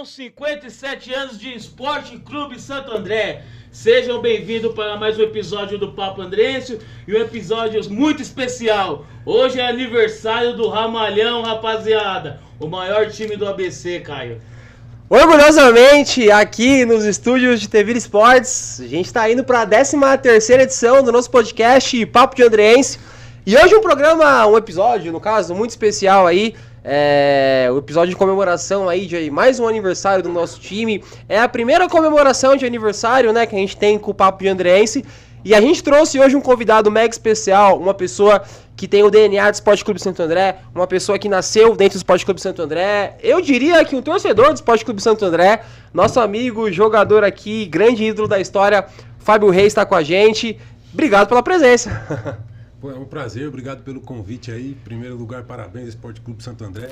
São 57 anos de Esporte Clube Santo André. Sejam bem-vindos para mais um episódio do Papo Andrense e um episódio muito especial. Hoje é aniversário do Ramalhão, rapaziada. O maior time do ABC, Caio. Orgulhosamente, aqui nos estúdios de TV Esportes, a gente está indo para a 13ª edição do nosso podcast Papo de Andrense. E hoje um episódio, no caso, muito especial aí. O episódio de comemoração aí de mais um aniversário do nosso time. É a primeira comemoração de aniversário, né, que a gente tem com o Papo de Andrense. E a gente trouxe hoje um convidado mega especial, uma pessoa que tem o DNA do Esporte Clube Santo André, uma pessoa que nasceu dentro do Esporte Clube Santo André. Eu diria que um torcedor do Esporte Clube Santo André, nosso amigo, jogador aqui, grande ídolo da história, Fábio Reis está com a gente. Obrigado pela presença. Pô, é um prazer, obrigado pelo convite aí. Em primeiro lugar, parabéns ao Esporte Clube Santo André,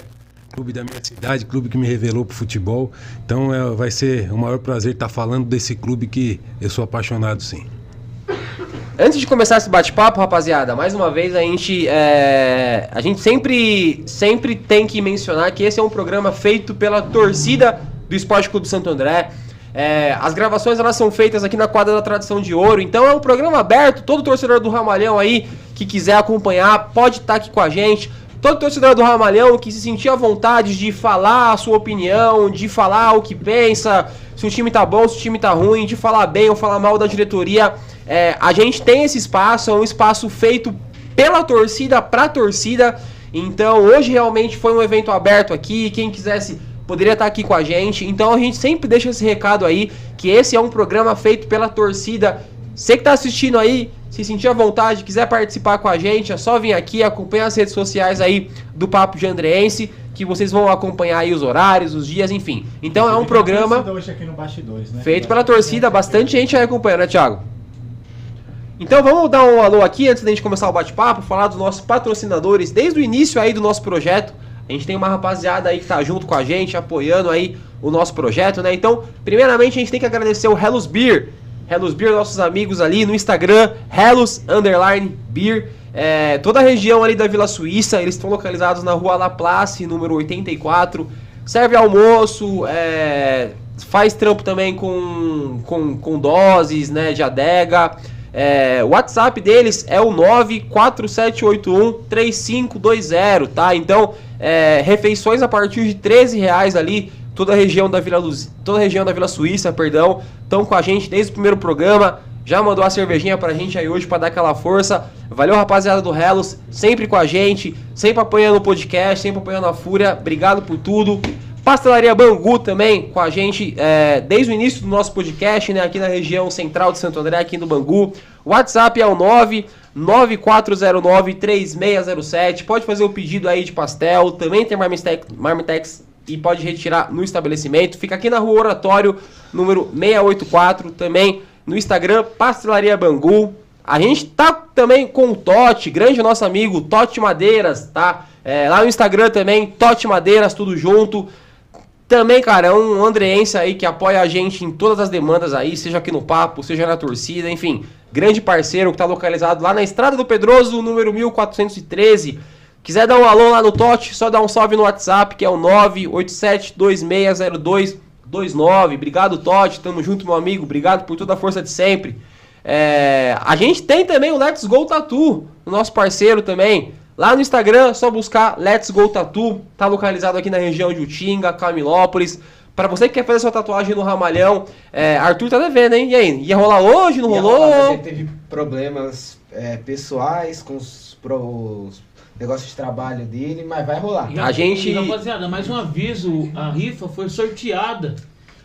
clube da minha cidade, clube que me revelou pro futebol. Então vai ser o maior prazer estar falando desse clube que eu sou apaixonado, sim. Antes de começar esse bate-papo, rapaziada, mais uma vez a gente sempre tem que mencionar que esse é um programa feito pela torcida do Esporte Clube Santo André. As gravações elas são feitas aqui na quadra da Tradição de Ouro, então é um programa aberto. Todo torcedor do Ramalhão aí que quiser acompanhar pode estar aqui com a gente. Todo torcedor do Ramalhão que se sentir à vontade de falar a sua opinião, de falar o que pensa, se o time tá bom, se o time tá ruim, de falar bem ou falar mal da diretoria, a gente tem esse espaço, é um espaço feito pela torcida, pra torcida. Então hoje realmente foi um evento aberto aqui, quem quisesse poderia estar aqui com a gente. Então a gente sempre deixa esse recado aí, que esse é um programa feito pela torcida. Você que está assistindo aí, se sentir à vontade, quiser participar com a gente, é só vir aqui, acompanhar as redes sociais aí do Papo de Andrense, que vocês vão acompanhar aí os horários, os dias, enfim. Então é um programa hoje aqui no Bastidores, né? Feito pela torcida, bastante gente aí acompanhando, né, Thiago? Então vamos dar um alô aqui, antes da gente começar o bate-papo, falar dos nossos patrocinadores, desde o início aí do nosso projeto. A gente tem uma rapaziada aí que tá junto com a gente, apoiando aí o nosso projeto, né? Então, primeiramente a gente tem que agradecer o Hellos Beer. Hellos Beer, nossos amigos ali no Instagram, Hellos_Beer. Toda a região ali da Vila Suíça, eles estão localizados na rua La Place, número 84. Serve almoço, faz trampo também com doses, né, de adega. O WhatsApp deles é o 947813520, tá? Então, refeições a partir de R$13 ali, toda a região da Vila Suíça, perdão, estão com a gente desde o primeiro programa, já mandou a cervejinha pra gente aí hoje pra dar aquela força. Valeu, rapaziada do Hellos, sempre com a gente, sempre apoiando o podcast, sempre apoiando a Fúria, obrigado por tudo. Pastelaria Bangu também com a gente desde o início do nosso podcast, né, aqui na região central de Santo André, aqui no Bangu. O WhatsApp é o 994093607. Pode fazer o pedido aí de pastel, também tem Marmitex e pode retirar no estabelecimento. Fica aqui na Rua Oratório, número 684, também no Instagram, Pastelaria Bangu. A gente tá também com o Totti, grande nosso amigo, Totti Madeiras, tá? Lá no Instagram também, Totti Madeiras, tudo junto. Também, cara, é um andreense aí que apoia a gente em todas as demandas aí, seja aqui no Papo, seja na torcida, enfim. Grande parceiro que tá localizado lá na Estrada do Pedroso, número 1413. Quiser dar um alô lá no Totti, só dá um salve no WhatsApp, que é o 987260229. Obrigado, Totti, tamo junto, meu amigo, obrigado por toda a força de sempre. A gente tem também o Let's Go Tattoo, o nosso parceiro também. Lá no Instagram, só buscar Let's Go Tattoo, tá localizado aqui na região de Utinga, Camilópolis. Pra você que quer fazer sua tatuagem no Ramalhão, Arthur tá devendo, hein? E aí, ia rolar hoje, não rolou? Rolar, mas ele teve problemas pessoais com os negócios de trabalho dele, mas vai rolar. Rapaziada, mais um aviso, a rifa foi sorteada.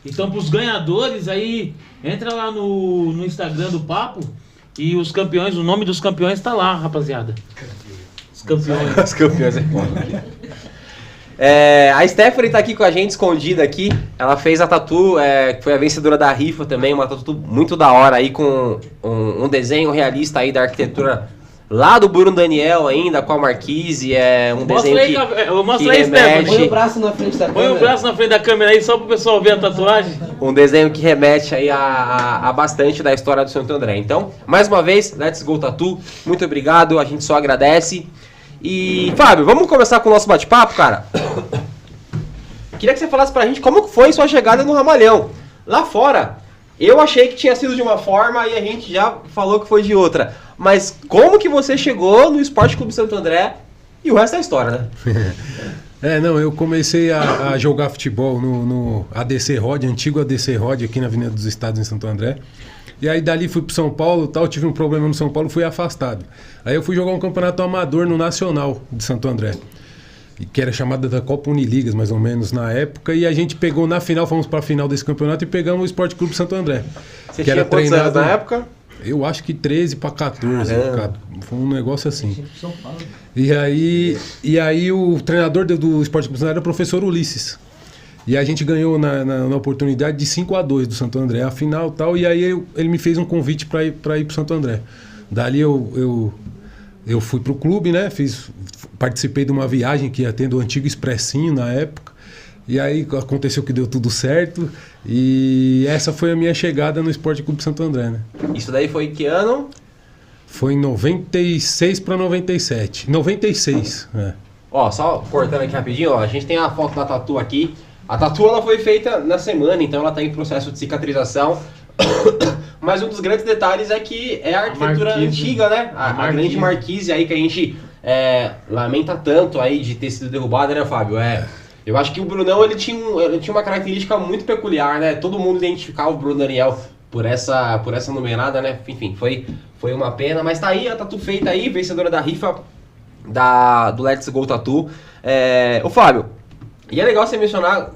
Então, pros ganhadores aí, entra lá no Instagram do Papo e os campeões, o nome dos campeões tá lá, rapaziada. Os campeões é foda. A Stephanie tá aqui com a gente, escondida aqui. Ela fez a tatu, foi a vencedora da rifa também, uma tatu muito da hora aí, com um desenho realista aí da arquitetura lá do Bruno Daniel ainda, com a Marquise. Desenho aí, mostra aí, Stephanie. Põe o braço na frente da câmera. Põe o braço na frente da câmera aí, só pro pessoal ver a tatuagem. Um desenho que remete aí a bastante da história do Santo André. Então, mais uma vez, Let's Go Tattoo, muito obrigado, a gente só agradece. E, Fábio, vamos começar com o nosso bate-papo, cara? O queria que você falasse pra gente como foi sua chegada no Ramalhão. Lá fora, eu achei que tinha sido de uma forma e a gente já falou que foi de outra. Mas como que você chegou no Esporte Clube Santo André e o resto é história, né? Eu comecei a jogar futebol no ADC Rod, antigo ADC Rod, aqui na Avenida dos Estados, em Santo André. E aí dali fui pro São Paulo, tive um problema no São Paulo, fui afastado. Aí eu fui jogar um campeonato amador no Nacional de Santo André, que era chamada da Copa Uniligas, mais ou menos, na época. E a gente pegou na final, fomos pra final desse campeonato e pegamos o Esporte Clube Santo André. Você tinha quantos anos na época? Eu acho que 13 para 14, cara. Foi um negócio assim. E aí o treinador do Esporte Clube Santo André era o professor Ulisses. E a gente ganhou na oportunidade de 5-2 do Santo André, a final e tal. E aí ele me fez um convite para ir pro Santo André. Dali eu fui pro clube, né? Participei de uma viagem que ia ter do antigo Expressinho na época. E aí aconteceu que deu tudo certo. E essa foi a minha chegada no Esporte Clube Santo André, né? Isso daí foi em que ano? Foi em 96 para 97. 96, Ó, só cortando aqui rapidinho, ó. A gente tem a foto da tatu aqui. A tatu ela foi feita na semana, então ela está em processo de cicatrização. Mas um dos grandes detalhes é que é a arquitetura antiga, né? A grande marquise aí que a gente lamenta tanto aí de ter sido derrubada, né, Fábio? Eu acho que o Brunão ele tinha uma característica muito peculiar, né? Todo mundo identificava o Bruno Daniel por essa numerada, né? Enfim, foi uma pena. Mas tá aí a tatu feita aí, vencedora da rifa do Let's Go Tattoo. Ô Fábio, e é legal você mencionar,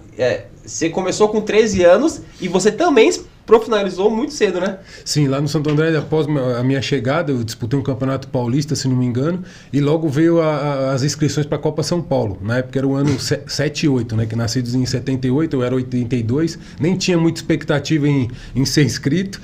você começou com 13 anos e você também profissionalizou muito cedo, né? Sim, lá no Santo André, após a minha chegada, eu disputei um campeonato paulista, se não me engano, e logo veio as inscrições para a Copa São Paulo. Na época era o ano 7 e 8, né? Que nascidos em 78, eu era 82, nem tinha muita expectativa em ser inscrito,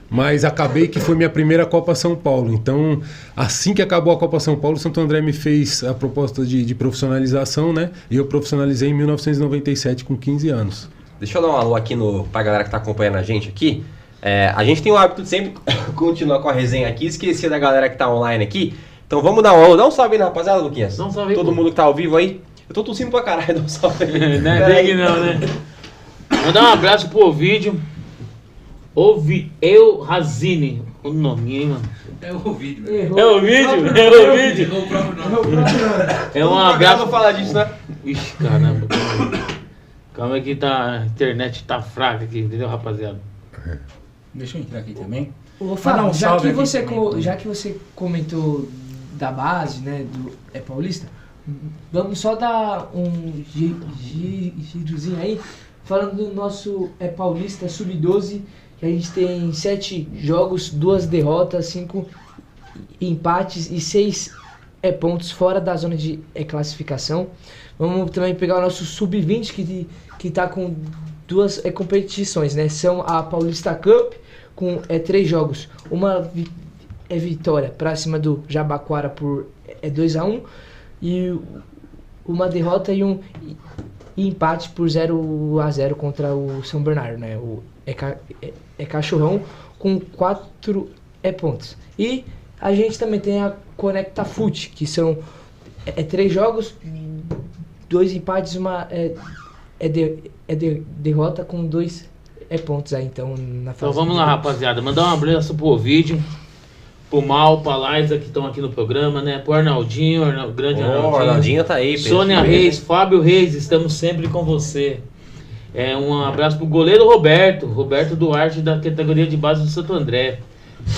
mas acabei que foi minha primeira Copa São Paulo. Então, assim que acabou a Copa São Paulo, o Santo André me fez a proposta de profissionalização, né? E eu profissionalizei em 1997 com 15 anos. Deixa eu dar um alô aqui pra galera que tá acompanhando a gente aqui. A gente tem o hábito de sempre continuar com a resenha aqui. Esqueci da galera que tá online aqui. Então vamos dar um alô. Dá um salve aí na rapaziada, Luquinhas. Dá um salve aí, todo mundo que tá ao vivo aí. Eu tô tossindo pra caralho, dá um salve aí. Não é bem não, né? Mandar um abraço pro Ovidio. Razini. O nominho, hein, mano? É o vídeo. É um abraço. Não falar disso, né? Ixi, caramba. Calma aí que a internet tá fraca aqui, entendeu, rapaziada? Deixa eu entrar aqui também. Ô, Fábio, já que você também, comentou da base, né, do Paulista, vamos só dar um girozinho aí, falando do nosso Paulista Sub-12, que a gente tem 7 jogos, 2 derrotas, 5 empates e 6 pontos fora da zona de classificação. Vamos também pegar o nosso Sub-20, que está com 2 competições, né? São a Paulista Cup, com 3 jogos. Uma vitória para cima do Jabaquara por 2-1 e uma derrota e um empate por 0-0 contra o São Bernardo, né? O Cachorrão com 4 pontos. E a gente também tem a Conecta Fute, que são 3 jogos, 2 empates, uma derrota com 2 pontos aí, então, na fase. Então vamos lá, rapaziada. Mandar um abraço pro Ovidio, pro Mal, pra Laisa, que estão aqui no programa, né? Pro Arnaldinho, grande Arnaldinho. O Arnaldinho tá aí. Sônia Reis, Fábio Reis, estamos sempre com você. Um abraço pro goleiro Roberto Duarte, da categoria de base do Santo André.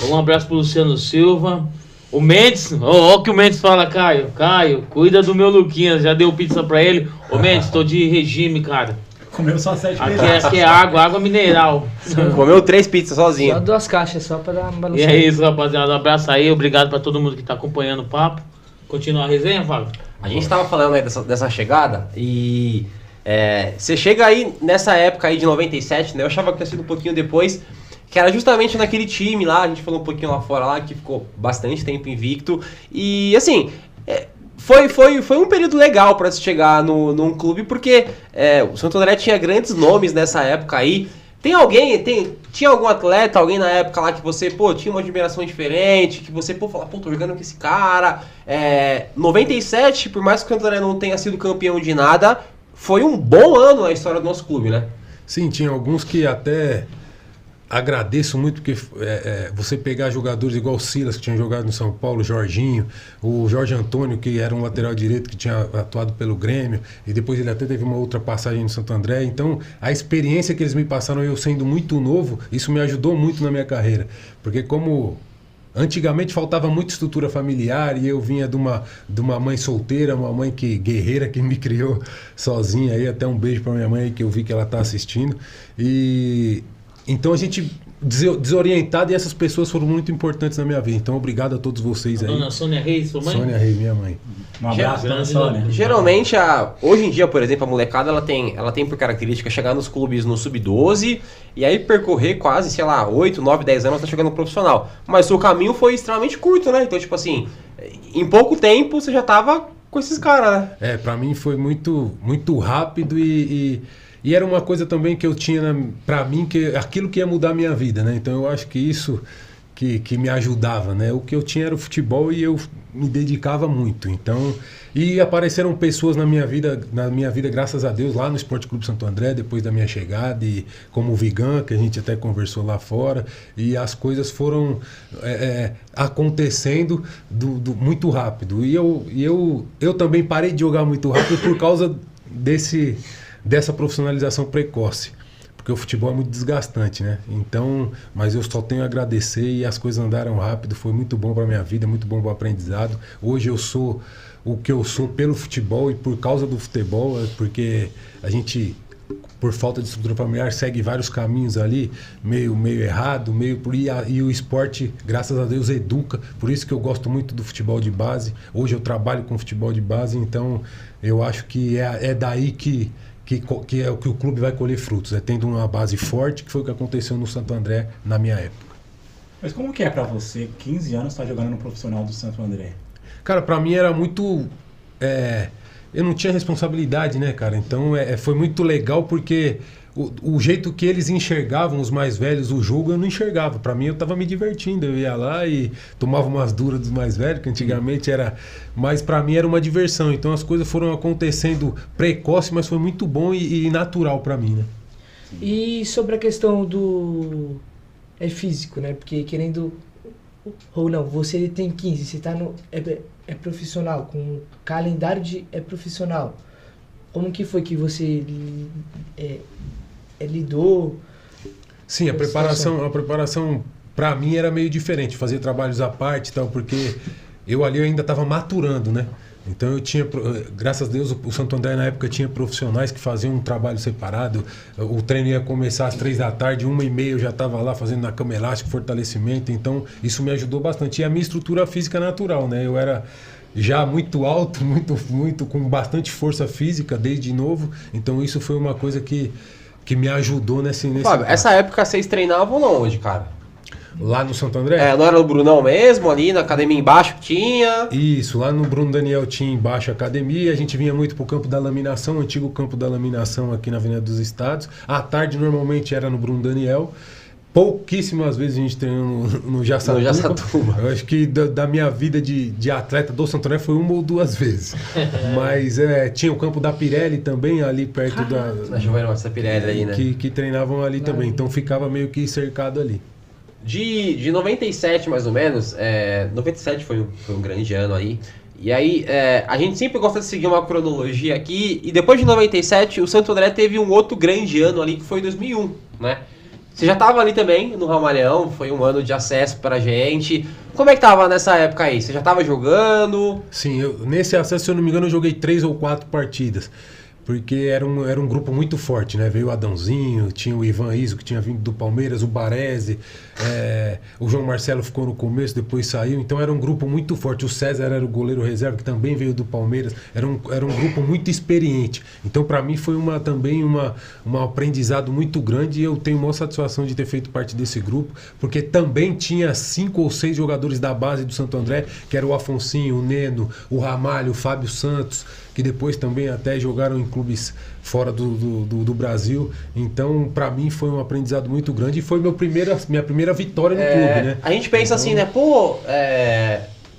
Um abraço pro Luciano Silva. O Mendes, ó o que o Mendes fala, Caio, cuida do meu Luquinhas, já deu pizza pra ele. Ô Mendes, tô de regime, cara. Comeu só 7 Aqui é água mineral. Comeu 3 pizzas sozinho. Só 2 caixas, só pra dar uma balançada. E é isso, rapaziada. Um abraço aí, obrigado pra todo mundo que tá acompanhando o papo. Continua a resenha, Fábio? A gente tava falando aí dessa chegada e você chega aí nessa época aí de 97, né? Eu achava que tinha sido um pouquinho depois, que era justamente naquele time lá, a gente falou um pouquinho lá fora lá, que ficou bastante tempo invicto. E assim, foi um período legal para se chegar num clube, porque o Santo André tinha grandes nomes nessa época aí. Tinha algum atleta, alguém na época lá que você, tinha uma admiração diferente, que você, fala, tô jogando com esse cara. 97, por mais que o Santo André não tenha sido campeão de nada, foi um bom ano na história do nosso clube, né? Sim, tinha alguns que até agradeço muito, porque você pegar jogadores igual o Silas, que tinha jogado no São Paulo, o Jorginho, o Jorge Antônio, que era um lateral direito que tinha atuado pelo Grêmio, e depois ele até teve uma outra passagem no Santo André. Então, a experiência que eles me passaram, eu sendo muito novo, isso me ajudou muito na minha carreira. Porque como antigamente faltava muita estrutura familiar e eu vinha de uma mãe solteira, uma mãe guerreira que me criou sozinha aí, até um beijo para minha mãe aí, que eu vi que ela está assistindo. E então a gente desorientado, e essas pessoas foram muito importantes na minha vida. Então obrigado a todos vocês aí. Dona Sônia Reis, sua mãe? Sônia Reis, minha mãe. Um abraço, dona Sônia. Geralmente, hoje em dia, por exemplo, a molecada ela tem por característica chegar nos clubes no sub-12 e aí percorrer quase, sei lá, 8, 9, 10 anos tá chegando no profissional. Mas o caminho foi extremamente curto, né? Então, tipo assim, em pouco tempo você já tava com esses caras, né? Pra mim foi muito, muito rápido e era uma coisa também que eu tinha pra mim, que aquilo que ia mudar a minha vida, né? Então eu acho que isso que me ajudava, né? O que eu tinha era o futebol e eu me dedicava muito. Então, e apareceram pessoas na minha vida, graças a Deus, lá no Esporte Clube Santo André, depois da minha chegada, e como o Vigan, que a gente até conversou lá fora, e as coisas foram acontecendo muito rápido. E eu também parei de jogar muito rápido por causa dessa profissionalização precoce, porque o futebol é muito desgastante, né? Então, mas eu só tenho a agradecer, e as coisas andaram rápido, foi muito bom para minha vida, muito bom para o aprendizado. Hoje eu sou o que eu sou pelo futebol e por causa do futebol, porque a gente, por falta de estrutura familiar, segue vários caminhos ali, meio errado, e o esporte, graças a Deus, educa. Por isso que eu gosto muito do futebol de base. Hoje eu trabalho com futebol de base, então eu acho que é daí que é o que o clube vai colher frutos, tendo uma base forte, que foi o que aconteceu no Santo André na minha época. Mas como que é pra você, 15 anos, estar jogando no profissional do Santo André? Cara, pra mim era muito... eu não tinha responsabilidade, né, cara? Então foi muito legal, porque o jeito que eles enxergavam, os mais velhos, o jogo, eu não enxergava. Pra mim, eu tava me divertindo. Eu ia lá e tomava umas duras dos mais velhos, que antigamente era... Mas pra mim era uma diversão. Então as coisas foram acontecendo precoce, mas foi muito bom e natural pra mim, né? E sobre a questão do... físico, né? Porque querendo... Ou não, você tem 15, você tá no... É profissional, com calendário é profissional. Como que foi que você lidou? Sim, a preparação para mim era meio diferente, fazer trabalhos à parte e tal, porque eu ali ainda estava maturando, né? Então eu tinha, graças a Deus, o Santo André na época tinha profissionais que faziam um trabalho separado. O treino ia começar às 3 da tarde, 1h30 eu já estava lá fazendo na cama elástica, fortalecimento. Então isso me ajudou bastante. E a minha estrutura física natural, né? Eu era já muito alto, muito com bastante força física desde novo. Então isso foi uma coisa que me ajudou nesse Fábio, essa época vocês treinavam onde, cara? Lá no Santo André? Não era no Brunão mesmo, ali na academia embaixo que tinha? Isso, lá no Bruno Daniel tinha embaixo a academia, a gente vinha muito pro campo da laminação, o antigo campo da laminação aqui na Avenida dos Estados. À tarde normalmente era no Bruno Daniel. Pouquíssimas vezes a gente treinou no Jaçatuba. Eu acho que da minha vida de atleta do Santo André foi 1 ou 2 vezes. Mas tinha o campo da Pirelli também, ali perto Na Giovanni Pirelli aí, né? Que treinavam ali também, então ficava meio que cercado ali. De 97 mais ou menos, 97 foi um grande ano aí. E aí, a gente sempre gosta de seguir uma cronologia aqui. E depois de 97, o Santo André teve um outro grande ano ali, que foi 2001, né? Você já estava ali também, no Ramalhão, foi um ano de acesso pra gente. Como é que tava nessa época aí? Você já estava jogando? Sim, nesse acesso, se eu não me engano, eu joguei 3 ou 4 partidas. Porque era um grupo muito forte, né? Veio o Adãozinho, tinha o Ivan Iso, que tinha vindo do Palmeiras, o Baresi, o João Marcelo ficou no começo, depois saiu. Então era um grupo muito forte. O César era o goleiro reserva, que também veio do Palmeiras. Era um grupo muito experiente. Então para mim foi também um aprendizado muito grande, e eu tenho maior satisfação de ter feito parte desse grupo, porque também tinha 5 ou 6 jogadores da base do Santo André, que era o Afonsinho, o Neno, o Ramalho, o Fábio Santos, que depois também até jogaram em clubes fora do Brasil. Então, para mim, foi um aprendizado muito grande, e foi minha primeira vitória no clube, né? A gente pensa assim, né?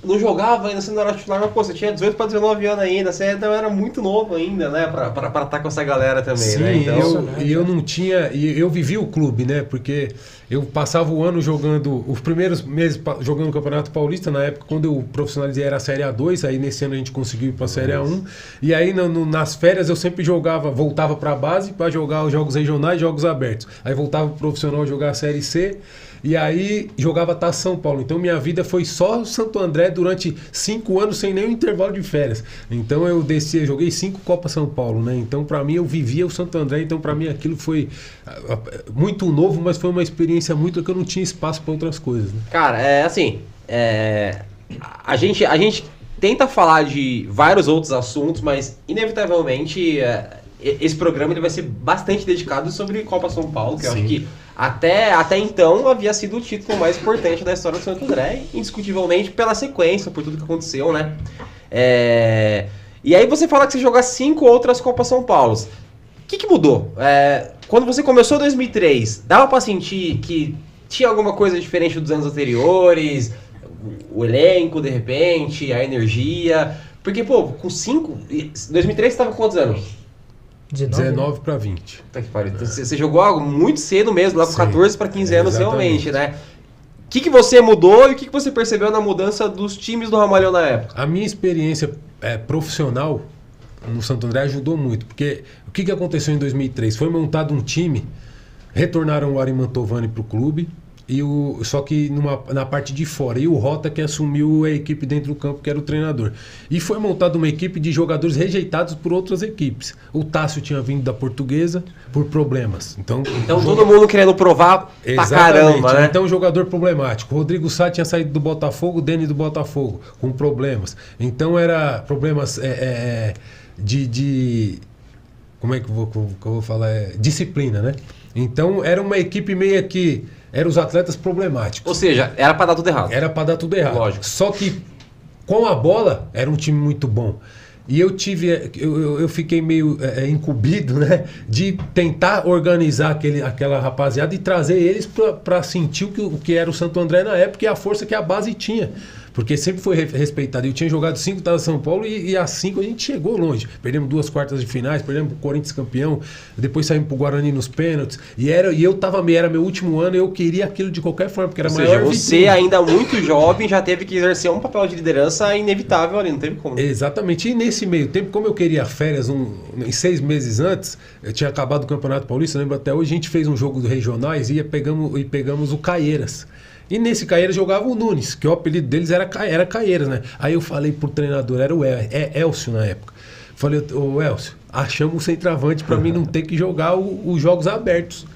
não jogava ainda, você não era titular, mas pô, você tinha 18 para 19 anos ainda, você era muito novo ainda, né, pra estar com essa galera também, Sim, né? Então, eu não tinha. E eu vivi o clube, né? Porque eu passava o ano jogando, os primeiros meses jogando o Campeonato Paulista, na época quando eu profissionalizei era a Série A2, aí nesse ano a gente conseguiu ir pra Série A1. E aí nas férias eu sempre voltava pra base pra jogar os jogos regionais, jogos abertos. Aí voltava pro profissional jogar a Série C. E aí jogava Taça São Paulo. Então minha vida foi só Santo André durante 5 anos sem nenhum intervalo de férias. Então eu joguei 5 Copas São Paulo, né? Então pra mim eu vivia o Santo André, então pra mim aquilo foi muito novo, mas foi uma experiência muito que eu não tinha espaço pra outras coisas, né? cara, a gente tenta falar de vários outros assuntos, mas inevitavelmente esse programa ele vai ser bastante dedicado sobre Copa São Paulo, que eu acho que até então havia sido o título mais importante da história do Santo André, indiscutivelmente pela sequência, por tudo que aconteceu, né? E aí você fala que você joga 5 outras Copas São Paulo. O que mudou? Quando você começou em 2003, dava pra sentir que tinha alguma coisa diferente dos anos anteriores? O elenco, de repente, a energia? Porque, pô, com 5... 2003 você tava com quantos anos? 19 para 20. Tá que pariu. Então, você jogou algo muito cedo mesmo, lá com 14 para 15 anos realmente, né? O que você mudou e o que você percebeu na mudança dos times do Ramalhão na época? A minha experiência profissional no Santo André ajudou muito, porque o que aconteceu em 2003? Foi montado um time, retornaram o Ari Mantovani para o clube, só que na parte de fora, e o Rota que assumiu a equipe dentro do campo, que era o treinador. E foi montada uma equipe de jogadores rejeitados por outras equipes. O Tássio tinha vindo da Portuguesa por problemas. Então todo mundo querendo provar pra caramba, né? Então jogador problemático. O Rodrigo Sá tinha saído do Botafogo, o Deni do Botafogo, com problemas. Então era problemas como é que eu vou falar? Disciplina, né? Então era uma equipe meio que... Eram os atletas problemáticos. Ou seja, era pra dar tudo errado. Era pra dar tudo errado. Lógico. Só que com a bola era um time muito bom. E eu fiquei meio incumbido, né? De tentar organizar aquela rapaziada e trazer eles pra sentir o que era o Santo André na época e a força que a base tinha. Porque sempre foi respeitado. Eu tinha jogado 5 Taças São Paulo e às 5 a gente chegou longe. Perdemos 2 quartas de finais, perdemos pro Corinthians campeão, depois saímos pro Guarani nos pênaltis. Era meu último ano e eu queria aquilo de qualquer forma, porque era Ou maior seja, você ainda muito jovem já teve que exercer um papel de liderança inevitável ali, não teve como. Exatamente. E nesse meio tempo, como eu queria férias em 6 meses antes, eu tinha acabado o Campeonato Paulista, lembro até hoje, a gente fez um jogo do regionais e pegamos o Caieiras. E nesse Caieiras jogava o Nunes, que o apelido deles era Caieiras, né? Aí eu falei pro treinador, era o Elcio na época. Falei, ô Elcio, achamos um centroavante pra mim não ter que jogar os jogos abertos.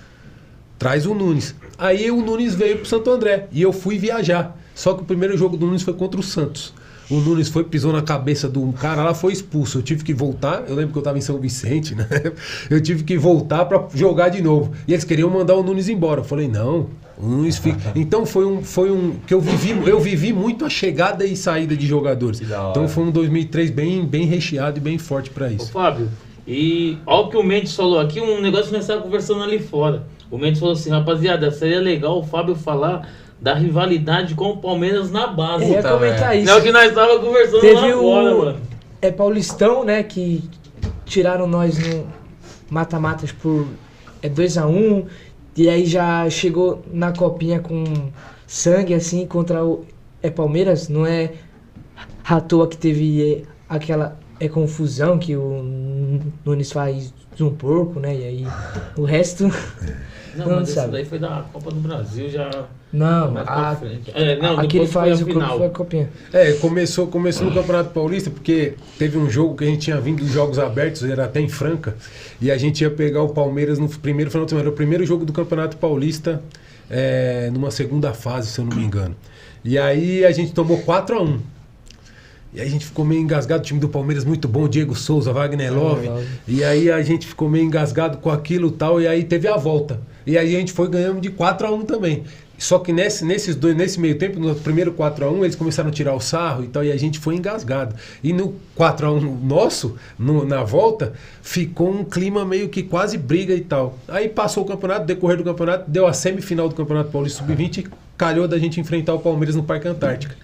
Traz o Nunes. Aí o Nunes veio pro Santo André e eu fui viajar. Só que o primeiro jogo do Nunes foi contra o Santos. O Nunes pisou na cabeça do cara lá, foi expulso. Eu tive que voltar, eu lembro que eu estava em São Vicente, né? Eu tive que voltar para jogar de novo. E eles queriam mandar o Nunes embora. Eu falei, não, o Nunes fica. Então foi um que eu vivi muito a chegada e saída de jogadores. Então foi um 2003 bem recheado e bem forte para isso. Ô Fábio, e olha o que o Mendes falou aqui, um negócio que nós estávamos conversando ali fora. O Mendes falou assim, rapaziada, seria legal o Fábio falar da rivalidade com o Palmeiras na base. Eu ia comentar isso. É o que nós estávamos conversando Teve lá fora, mano. Paulistão, né, que tiraram nós no mata-matas por 2-1, e aí já chegou na copinha com sangue, assim, contra o Palmeiras. Não é à toa que teve aquela confusão que o Nunes faz um porco, né, e aí o resto... Não, mas isso daí foi da Copa do Brasil, já... Não, aquele faz foi a copinha. Começou no Campeonato Paulista, porque teve um jogo que a gente tinha vindo dos jogos abertos, era até em Franca, e a gente ia pegar o Palmeiras no primeiro final de semana. Era o primeiro jogo do Campeonato Paulista, numa segunda fase, se eu não me engano. E aí a gente tomou 4-1. E aí a gente ficou meio engasgado, o time do Palmeiras muito bom, Diego Souza, Wagner Love. E aí a gente ficou meio engasgado com aquilo e tal, e aí teve a volta. E aí a gente ganhamos de 4-1 também. Só que nesse meio tempo, no primeiro 4-1, eles começaram a tirar o sarro e tal, e a gente foi engasgado. E no 4-1 nosso, na volta, ficou um clima meio que quase briga e tal. Aí passou o campeonato, decorrer do campeonato, deu a semifinal do Campeonato Paulista Sub-20 e calhou da gente enfrentar o Palmeiras no Parque Antártica.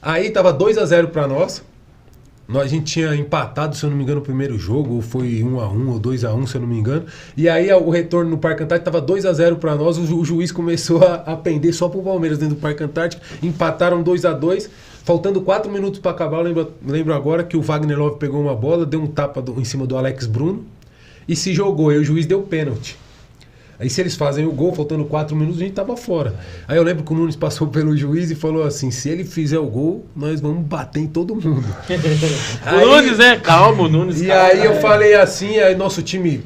Aí tava 2-0 pra nós. A gente tinha empatado, se eu não me engano, o primeiro jogo, ou foi 1-1 ou 2-1, se eu não me engano. E aí o retorno no Parque Antártico tava 2-0 pra nós, o juiz começou a pender só pro Palmeiras dentro do Parque Antártico. Empataram 2-2, faltando 4 minutos pra acabar. Eu lembro agora que o Wagner Love pegou uma bola, deu um tapa em cima do Alex Bruno e se jogou. E o juiz deu pênalti. Aí se eles fazem o gol, faltando 4 minutos, a gente tava fora. Aí eu lembro que o Nunes passou pelo juiz e falou assim, se ele fizer o gol, nós vamos bater em todo mundo. O Nunes, né? Calma, o Nunes. E calma. aí eu falei assim, aí nosso time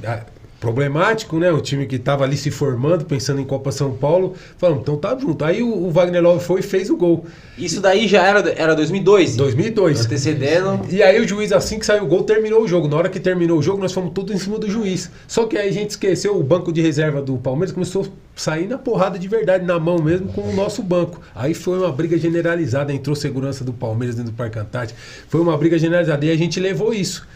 problemático, né? Um time que tava ali se formando, pensando em Copa São Paulo. Falamos, então tá junto. Aí o Wagner Love foi e fez o gol. Isso daí já era 2002? 2002. Antecedendo. E aí o juiz, assim que saiu o gol, terminou o jogo. Na hora que terminou o jogo, nós fomos tudo em cima do juiz. Só que aí a gente esqueceu, o banco de reserva do Palmeiras começou a sair na porrada de verdade, na mão mesmo, com o nosso banco. Aí foi uma briga generalizada, entrou segurança do Palmeiras dentro do Parque Antártico. Foi uma briga generalizada e a gente levou isso.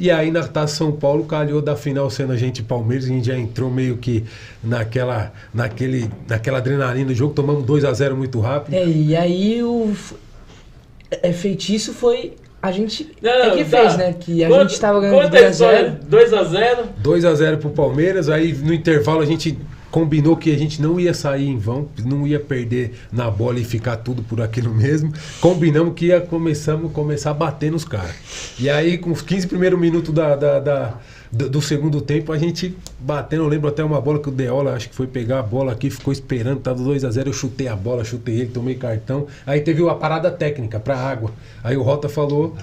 E aí na Taça São Paulo calhou da final sendo a gente Palmeiras, a gente já entrou meio que naquela adrenalina do jogo, tomamos 2-0 muito rápido. E aí o feitiço foi a gente que fez, né? Que a gente tava ganhando 2-0. 2-0. 2-0 pro Palmeiras, aí no intervalo a gente combinou que a gente não ia sair em vão, não ia perder na bola e ficar tudo por aquilo mesmo. Combinamos que ia começar a bater nos caras. E aí, com os 15 primeiros minutos do segundo tempo, a gente batendo. Eu lembro até uma bola que o Deola, acho que foi pegar a bola aqui, ficou esperando, tava 2-0, eu chutei a bola, chutei ele, tomei cartão. Aí teve a parada técnica pra água. Aí o Rota falou,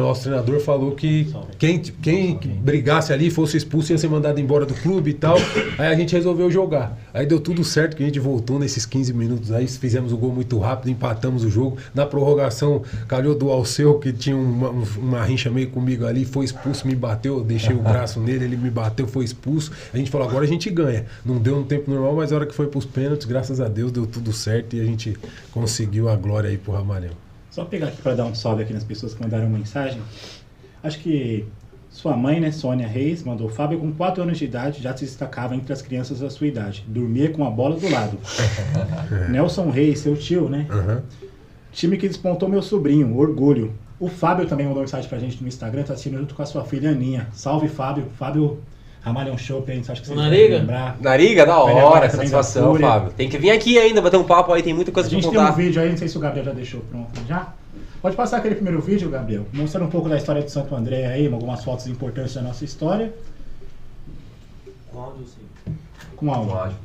nosso treinador falou que quem brigasse ali, fosse expulso, ia ser mandado embora do clube e tal. Aí a gente resolveu jogar. Aí deu tudo certo, que a gente voltou nesses 15 minutos aí, fizemos o gol muito rápido, empatamos o jogo. Na prorrogação, calhou do Alceu, que tinha uma rincha meio comigo ali, foi expulso, me bateu, eu deixei o braço nele, ele me bateu, foi expulso. A gente falou, agora a gente ganha. Não deu no tempo normal, mas a hora que foi pros pênaltis, graças a Deus, deu tudo certo e a gente conseguiu a glória aí pro Ramalhão. Só pegar aqui para dar um salve aqui nas pessoas que mandaram mensagem. Acho que sua mãe, né, Sônia Reis, mandou: Fábio, com 4 anos de idade, já se destacava entre as crianças da sua idade. Dormia com a bola do lado. Nelson Reis, seu tio, né? Uhum. Time que despontou meu sobrinho, orgulho. O Fábio também mandou mensagem pra gente no Instagram, tá assistindo junto com a sua filha Aninha. Salve, Fábio. Fábio Ramalhão Show, a gente acha que você vai lembrar. Nariga, da hora, satisfação, da Fábio. Tem que vir aqui ainda, bater um papo aí, tem muita coisa pra contar. A gente tem um vídeo aí, não sei se o Gabriel já deixou pronto. Já? Pode passar aquele primeiro vídeo, Gabriel, mostrando um pouco da história de Santo André aí, algumas fotos importantes da nossa história. Com áudio, sim. Com áudio.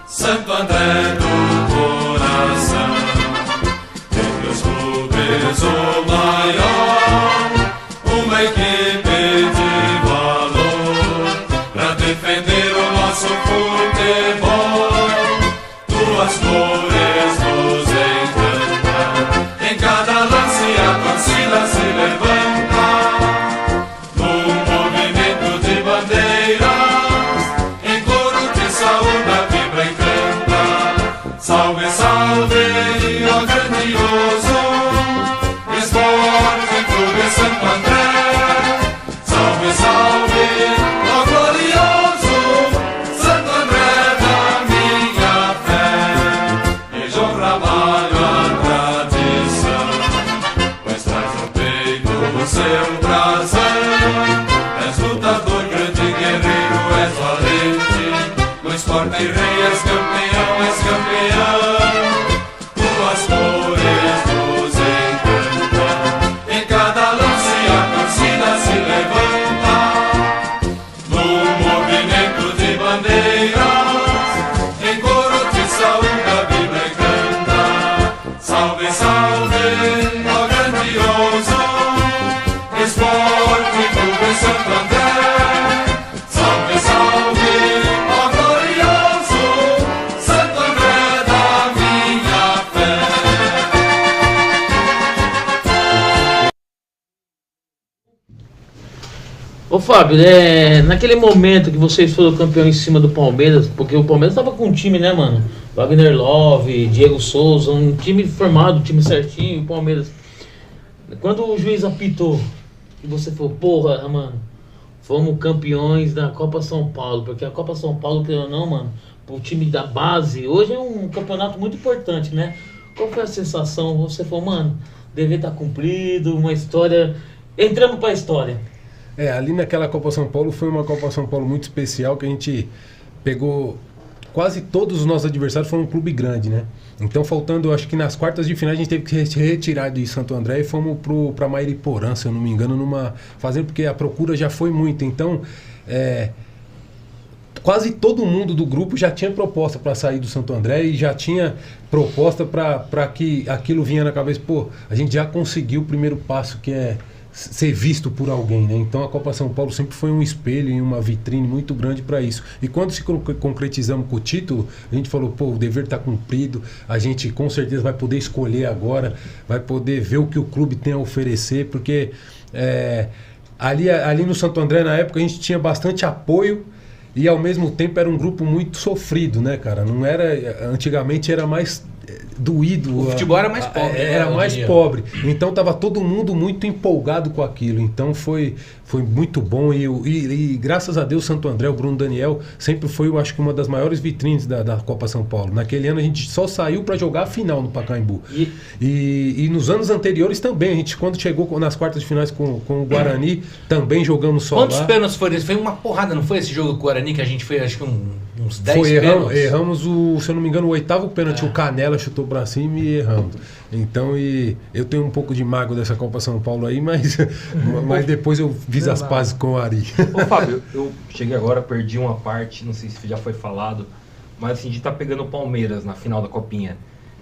Santo André do coração, entre os clubes o maior, uma equipe de valor, pra defender o nosso futebol. Tuas cores nos encantam, em cada lance a torcida se levanta, num movimento de bandeiras, em coro de saúde a vibra e canta. Salve, salve, ó grandioso Esporte Clube Santo André. Salve, salve, ó glorioso Santo André da minha fé. Eis o trabalho, a tradição, pois traz no peito o seu brasão. És lutador, grande guerreiro, és valente, no esporte rei és campeão, és campeão. Tuas cores nos encantam, em cada lance a torcida se levanta, num movimento de bandeiras, em coro de saúde a Bíblia canta. Salve, salve, ó grandioso Esporte Clube Santo André. Salve, salve, ó glorioso Santo André da minha fé. Ô Fábio, naquele momento que vocês foram campeão em cima do Palmeiras, porque o Palmeiras tava com um time, né, mano? Wagner Love, Diego Souza, um time formado, um time certinho, o Palmeiras. Quando o juiz apitou e você falou, porra, mano, fomos campeões da Copa São Paulo, porque a Copa São Paulo, querendo ou não, mano, pro time da base, hoje é um campeonato muito importante, né? Qual foi a sensação? Você falou, mano, dever estar cumprido, uma história, entramos pra história. Ali naquela Copa São Paulo foi uma Copa São Paulo muito especial, que a gente pegou... Quase todos os nossos adversários foram um clube grande, né? Então, faltando, acho que nas quartas de final, a gente teve que se retirar de Santo André e fomos pra Mairiporã, se eu não me engano, numa fazenda, porque a procura já foi muita. Então, quase todo mundo do grupo já tinha proposta para sair do Santo André e já tinha proposta para que aquilo vinha na cabeça. Pô, a gente já conseguiu o primeiro passo, que é ser visto por alguém, né? Então a Copa São Paulo sempre foi um espelho e uma vitrine muito grande para isso. E quando se concretizamos com o título, a gente falou, pô, o dever está cumprido, a gente com certeza vai poder escolher agora, vai poder ver o que o clube tem a oferecer, porque ali no Santo André, na época, a gente tinha bastante apoio e ao mesmo tempo era um grupo muito sofrido, né, cara? Não era, antigamente era mais doído. O futebol era mais pobre. Era mais pobre. Então tava todo mundo muito empolgado com aquilo. Então foi muito bom. E graças a Deus, Santo André, o Bruno Daniel, sempre foi, eu acho que uma das maiores vitrines da Copa São Paulo. Naquele ano a gente só saiu para jogar a final no Pacaembu. E nos anos anteriores também. A gente, quando chegou nas quartas de finais com o Guarani, também jogamos só Quantos lá. pênaltis foram isso? Foi uma porrada, não foi esse jogo com o Guarani que a gente fez, acho que uns 10 pênaltis? Erramos se eu não me engano, o 8º pênalti. O Canela chutou pra cima e erramos. Então, eu tenho um pouco de mágoa dessa Copa São Paulo aí, mas depois eu fiz as pazes com o Ari. Ô Fábio, eu cheguei agora, perdi uma parte, não sei se já foi falado, mas assim, de estar pegando o Palmeiras na final da Copinha.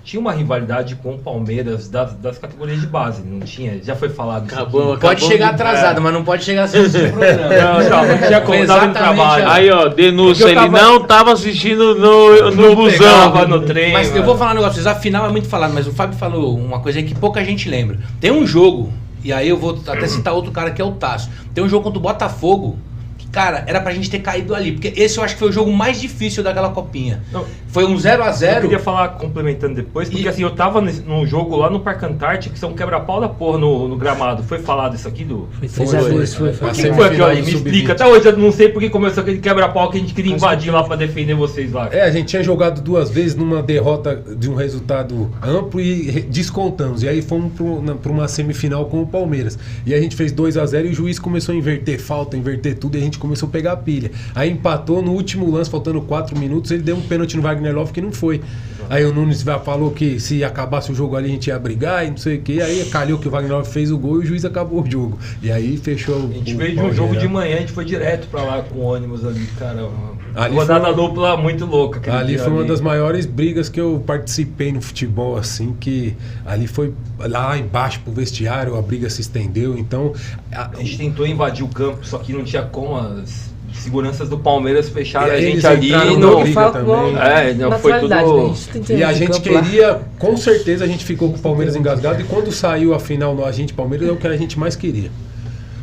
Tinha uma rivalidade com o Palmeiras das categorias de base, não tinha? Já foi falado isso aqui? Pode chegar atrasado, mas não pode chegar sem assistir o programa. Não, já contava no trabalho. Aí, ó, denúncia, ele não tava assistindo no busão. No trem. Mas eu vou falar um negócio, a final é muito falado, mas o Fábio falou uma coisa aí que pouca gente lembra. Tem um jogo, e aí eu vou até citar outro cara que é o Tasso. Tem um jogo contra o Botafogo, que, cara, era pra gente ter caído ali, porque esse eu acho que foi o jogo mais difícil daquela Copinha. Não, foi um 0-0. Eu queria falar, complementando depois, porque assim, eu tava num jogo lá no Parque Antártico, que são quebra-pau da porra no gramado. Foi falado isso aqui do... Foi. O que foi aquilo aí? Me explica. Até hoje eu não sei porque começou aquele quebra-pau que a gente queria invadir lá pra defender vocês lá. A gente tinha jogado 2 vezes numa derrota de um resultado amplo e descontamos. E aí fomos pra uma semifinal com o Palmeiras. E a gente fez 2-0 e o juiz começou a inverter falta, inverter tudo, e a gente começou a pegar a pilha. Aí empatou no último lance, faltando 4 minutos, ele deu um pênalti no Wagner Love que não foi. Aí o Nunes falou que se acabasse o jogo ali a gente ia brigar e não sei o que. Aí calhou que o Wagner Love fez o gol e o juiz acabou o jogo. E aí fechou o... A gente veio de um jogo de manhã, a gente foi direto pra lá com o ônibus ali, cara. Ali Uma rodada dupla muito louca. Ali foi uma das maiores brigas que eu participei no futebol, assim, que ali foi lá embaixo pro vestiário, a briga se estendeu, então... A gente tentou invadir o campo, só que não tinha como, as seguranças do Palmeiras fecharam a gente Eles ali. entraram na briga também. Não foi tudo... E a gente queria, com certeza a gente ficou com o Palmeiras engasgado, e quando saiu a final no Agente Palmeiras é o que a gente mais queria.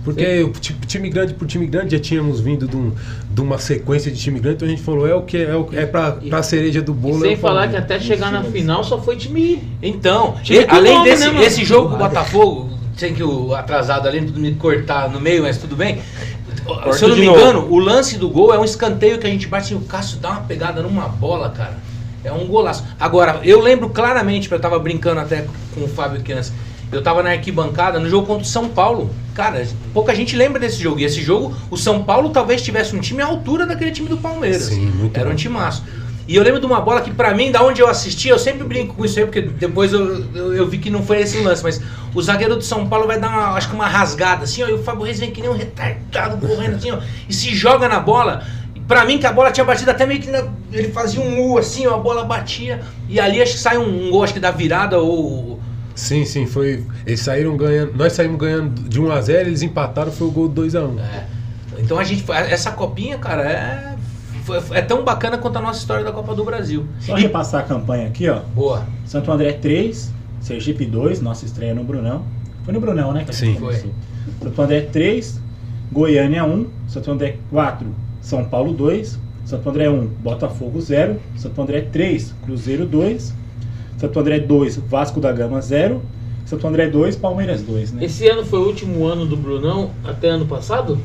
Porque time grande por time grande já tínhamos vindo de uma sequência de time grande, então a gente falou, é pra cereja do bolo. Sem falar que até chegar na final só foi time... Então, time além nome, desse né, esse jogo com o Botafogo, sem que o atrasado ali me cortar no meio, mas tudo bem. Se eu não me engano, o lance do gol é um escanteio que a gente bate e o Cássio dá uma pegada numa bola, cara. É um golaço. Agora, eu lembro claramente, porque eu tava brincando até com o Fábio Criança, eu tava na arquibancada no jogo contra o São Paulo. Cara, pouca gente lembra desse jogo. E esse jogo, o São Paulo talvez tivesse um time à altura daquele time do Palmeiras. Sim, muito Era bom. um timaço. E eu lembro de uma bola que pra mim, da onde eu assisti, eu sempre brinco com isso aí, porque depois eu vi que não foi esse lance, mas o zagueiro do São Paulo vai dar acho que uma rasgada assim, ó, e o Fábio Reis vem que nem um retardado correndo assim, ó, e se joga na bola. Pra mim que a bola tinha batido até meio que ele fazia um U assim, ó, a bola batia, e ali acho que sai um gol, acho que da virada ou... Sim, foi. Eles saíram ganhando. Nós saímos ganhando de 1-0, eles empataram, foi o gol de 2-1. Então a gente. Essa copinha, cara, é tão bacana quanto a nossa história da Copa do Brasil. Só repassar a campanha aqui, ó. Boa. Santo André 3, Sergipe 2, nossa estreia no Brunão. Foi no Brunão, né? Que a gente Sim. começou. Santo André 3, Goiânia 1, Santo André 4, São Paulo 2, Santo André 1, Botafogo 0, Santo André 3, Cruzeiro 2, Santo André 2, Vasco da Gama 0, Santo André 2, Palmeiras 2, né? Esse ano foi o último ano do Brunão, até ano passado?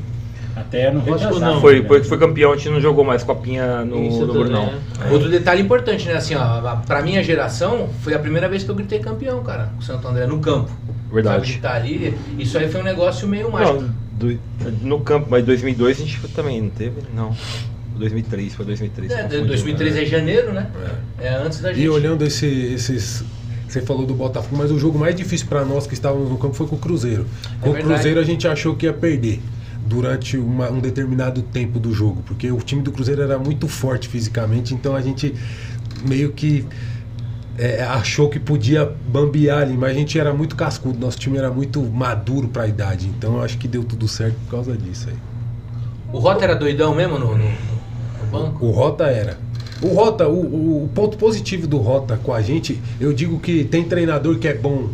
Até no Acho que retrasado. não. Foi, depois que foi campeão, a gente não jogou mais copinha Em no Santo Brunão. André. Outro detalhe importante, né? Assim, ó, pra minha geração, foi a primeira vez que eu gritei campeão, cara, com o Santo André, no campo. Verdade. Sabe, gritar ali, isso aí foi um negócio meio mágico. Não, no campo, mas 2002 a gente também não teve? Não. 2003, foi 2003. É, confundi, 2003 né? é janeiro, né? É antes da gente. E olhando esses. Você falou do Botafogo, mas o jogo mais difícil para nós que estávamos no campo foi com o Cruzeiro. Com o verdade. Cruzeiro a gente achou que ia perder durante um determinado tempo do jogo, porque o time do Cruzeiro era muito forte fisicamente, então a gente meio que achou que podia bambear ali, mas a gente era muito cascudo, nosso time era muito maduro para a idade, então acho que deu tudo certo por causa disso aí. O Rota era doidão mesmo no banco? O Rota era. O Rota, o ponto positivo do Rota com a gente, eu digo que tem treinador que é bom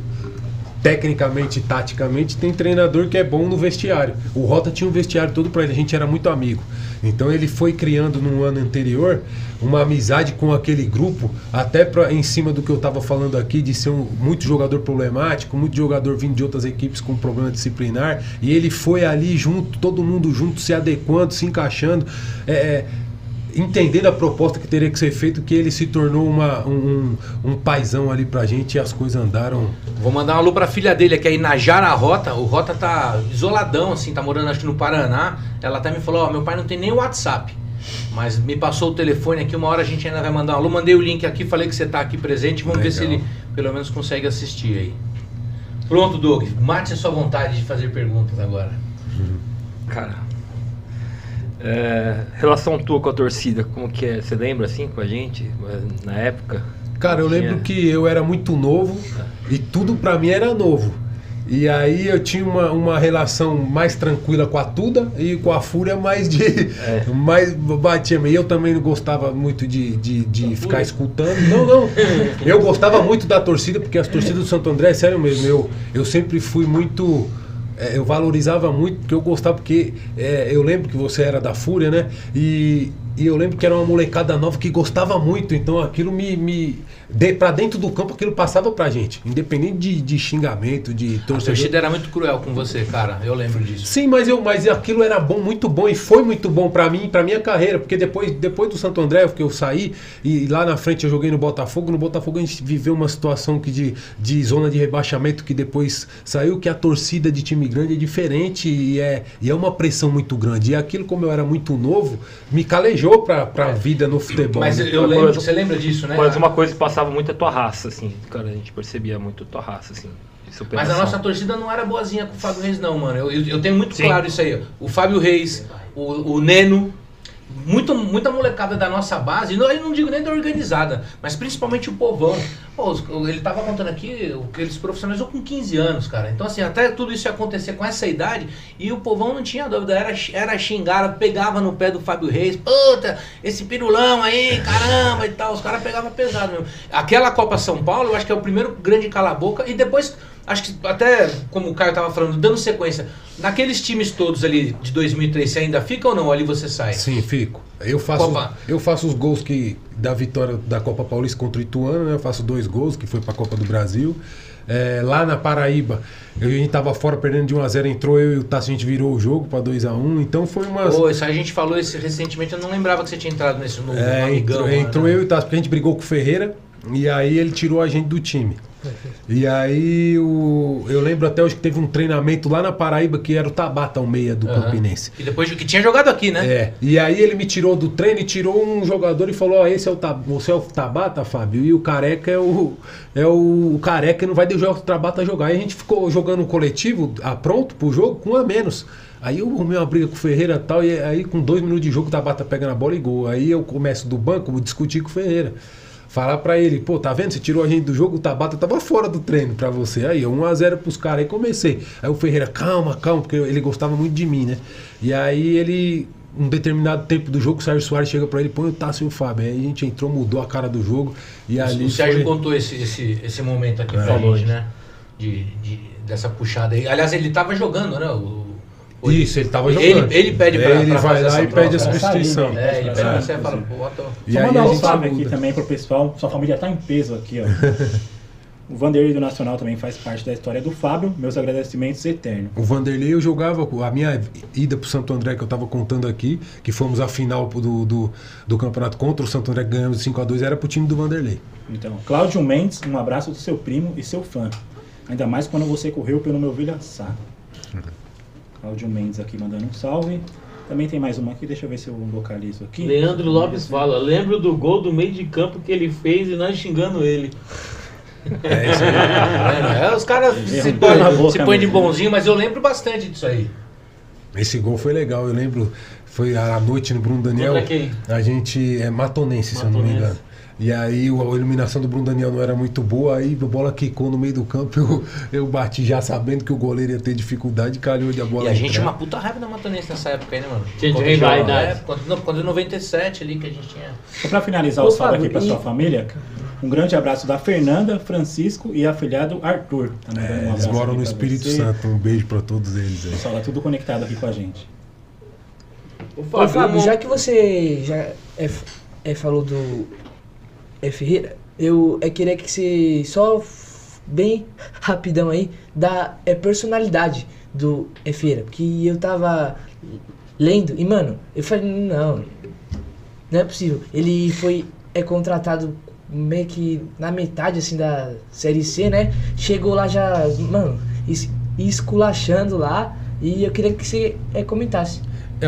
tecnicamente e taticamente, tem treinador que é bom no vestiário. O Rota tinha um vestiário todo pra ele, a gente era muito amigo. Então ele foi criando no ano anterior uma amizade com aquele grupo, até em cima do que eu tava falando aqui, de ser muito jogador problemático, muito jogador vindo de outras equipes com problema disciplinar, e ele foi ali junto, todo mundo junto, se adequando, se encaixando, entendendo a proposta que teria que ser feita, que ele se tornou um paizão ali pra gente e as coisas andaram. Vou mandar um alô pra filha dele, que é Inajara Rota. O Rota tá isoladão, assim, tá morando acho que no Paraná. Ela até me falou, ó, meu pai não tem nem WhatsApp, mas me passou o telefone aqui, uma hora a gente ainda vai mandar um alô. Mandei o link aqui, falei que você tá aqui presente, vamos ver se ele pelo menos consegue assistir aí. Pronto, Doug, mate a sua vontade de fazer perguntas agora. Cara, relação tua com a torcida, como que é? Você lembra assim com a gente, na época? Cara, eu lembro que eu era muito novo e tudo pra mim era novo. E aí eu tinha uma relação mais tranquila com a Tuda e com a Fúria mais mais batia. E eu também não gostava muito de ficar escutando. Não. Eu gostava muito da torcida, porque as torcidas do Santo André, sério mesmo, eu sempre fui muito... eu valorizava muito, porque eu gostava, porque eu lembro que você era da Fúria, né? E eu lembro que era uma molecada nova que gostava muito, então aquilo pra dentro do campo, aquilo passava pra gente, independente de xingamento, de torcedor. A torcida era muito cruel com você, cara, eu lembro disso. Sim, mas aquilo era bom, muito bom, e foi muito bom pra mim, pra minha carreira, porque depois do Santo André, que eu saí, e lá na frente eu joguei no Botafogo a gente viveu uma situação de zona de rebaixamento, que depois saiu, que a torcida de time grande é diferente, e é uma pressão muito grande, e aquilo, como eu era muito novo, me calejou pra vida no futebol. Mas né? eu lembro, você lembra disso, né? Mas uma coisa que passava muito é tua raça, assim, cara, a gente percebia muito tua raça, assim. Mas a nossa torcida não era boazinha com o Fábio Reis, não, mano. Eu tenho muito claro isso aí. O Fábio Reis, o Neno, muita molecada da nossa base, eu não digo nem da organizada, mas principalmente o povão. Pô, ele tava contando aqui que ele se profissionalizou com 15 anos, cara. Então, assim, até tudo isso ia acontecer com essa idade, e o povão não tinha dúvida, era xingar, pegava no pé do Fábio Reis, puta, esse pirulão aí, caramba e tal. Os caras pegavam pesado mesmo. Aquela Copa São Paulo, eu acho que é o primeiro grande cala-boca, e depois... Acho que até, como o Caio tava falando, dando sequência, naqueles times todos ali de 2003, você ainda fica ou não? Ou ali você sai? Sim, fico. Eu faço os gols da vitória da Copa Paulista contra o Ituano, né? Eu faço 2 gols, que foi pra Copa do Brasil. Lá na Paraíba, a gente tava fora perdendo de 1-0, entrou eu e o Tassi, a gente virou o jogo pra 2-1, então foi uma... Pô, isso a gente falou recentemente, eu não lembrava que você tinha entrado nesse novo amigão. Entrou eu e o Tassi, porque a gente brigou com o Ferreira, e aí ele tirou a gente do time. E aí eu lembro até hoje que teve um treinamento lá na Paraíba, que era o Tabata, o meia do Campinense. E depois que tinha jogado aqui, né? E aí ele me tirou do treino e tirou um jogador e falou, esse é você é o Tabata, Fábio, e o Careca é o Careca, não vai deixar o Tabata jogar. E a gente ficou jogando um coletivo pronto pro jogo com 1 a menos. Aí eu arrumei uma briga com o Ferreira e tal, e aí com 2 minutos de jogo o Tabata pega na bola e gol. Aí eu começo do banco, vou discutir com o Ferreira. Falar pra ele, pô, tá vendo? Você tirou a gente do jogo, o Tabata tava fora do treino pra você. Aí, 1-0 pros caras, aí comecei. Aí o Ferreira, calma, porque ele gostava muito de mim, né? E aí um determinado tempo do jogo, o Sérgio Soares chega pra ele, põe o Tassi e o Fábio. Aí a gente entrou, mudou a cara do jogo. E ali o Sérgio contou esse momento aqui pra gente, né? Dessa puxada aí. Aliás, ele tava jogando, né? Isso, ele tava jogando. Ele pede pra ele vai lá e pede a substituição. Ele pede pra você e fala, pô, Só mandar um salve aqui também pro pessoal. Sua família tá em peso aqui, ó. O Vanderlei do Nacional também faz parte da história do Fábio. Meus agradecimentos eternos. O Vanderlei eu jogava, a minha ida pro Santo André que eu tava contando aqui, que fomos à final do campeonato contra o Santo André, que ganhamos 5-2, era pro time do Vanderlei. Então, Cláudio Mendes, um abraço do seu primo e seu fã. Ainda mais quando você correu pelo meu Vilhaçá. Cláudio Mendes aqui mandando um salve. Também tem mais uma aqui, deixa eu ver se eu localizo aqui. Leandro Lopes fala, lembro do gol do meio de campo que ele fez e nós xingando ele. É isso aí. Os caras se põem de bonzinho, mas eu lembro bastante disso aí. Esse gol foi legal, eu lembro, foi à noite no Bruno Daniel. Contra quem? A gente é matonense, se eu não me engano. E aí a iluminação do Bruno Daniel não era muito boa, aí a bola quicou no meio do campo, eu bati já sabendo que o goleiro ia ter dificuldade, calhou de a bola. E a gente entrar. uma puta raiva da Matonense nessa época aí, né, mano? Tinha Quando rivalidade. quando em 97 ali que a gente tinha. Só pra finalizar o salve aqui pra sua família, um grande abraço da Fernanda, Francisco e afilhado Arthur. Tá mandando um Eles abraço moram aqui no pra Espírito você. Santo, um beijo pra todos eles aí. Pessoal, tá tudo conectado aqui com a gente. O Ô, Fábio, já que você falou do Ferreira, eu queria que você só bem rapidão aí da personalidade do Ferreira, porque eu tava lendo e mano, eu falei, não é possível. Ele foi contratado meio que na metade assim da Série C, né? Chegou lá já, mano, esculachando lá, e eu queria que você comentasse.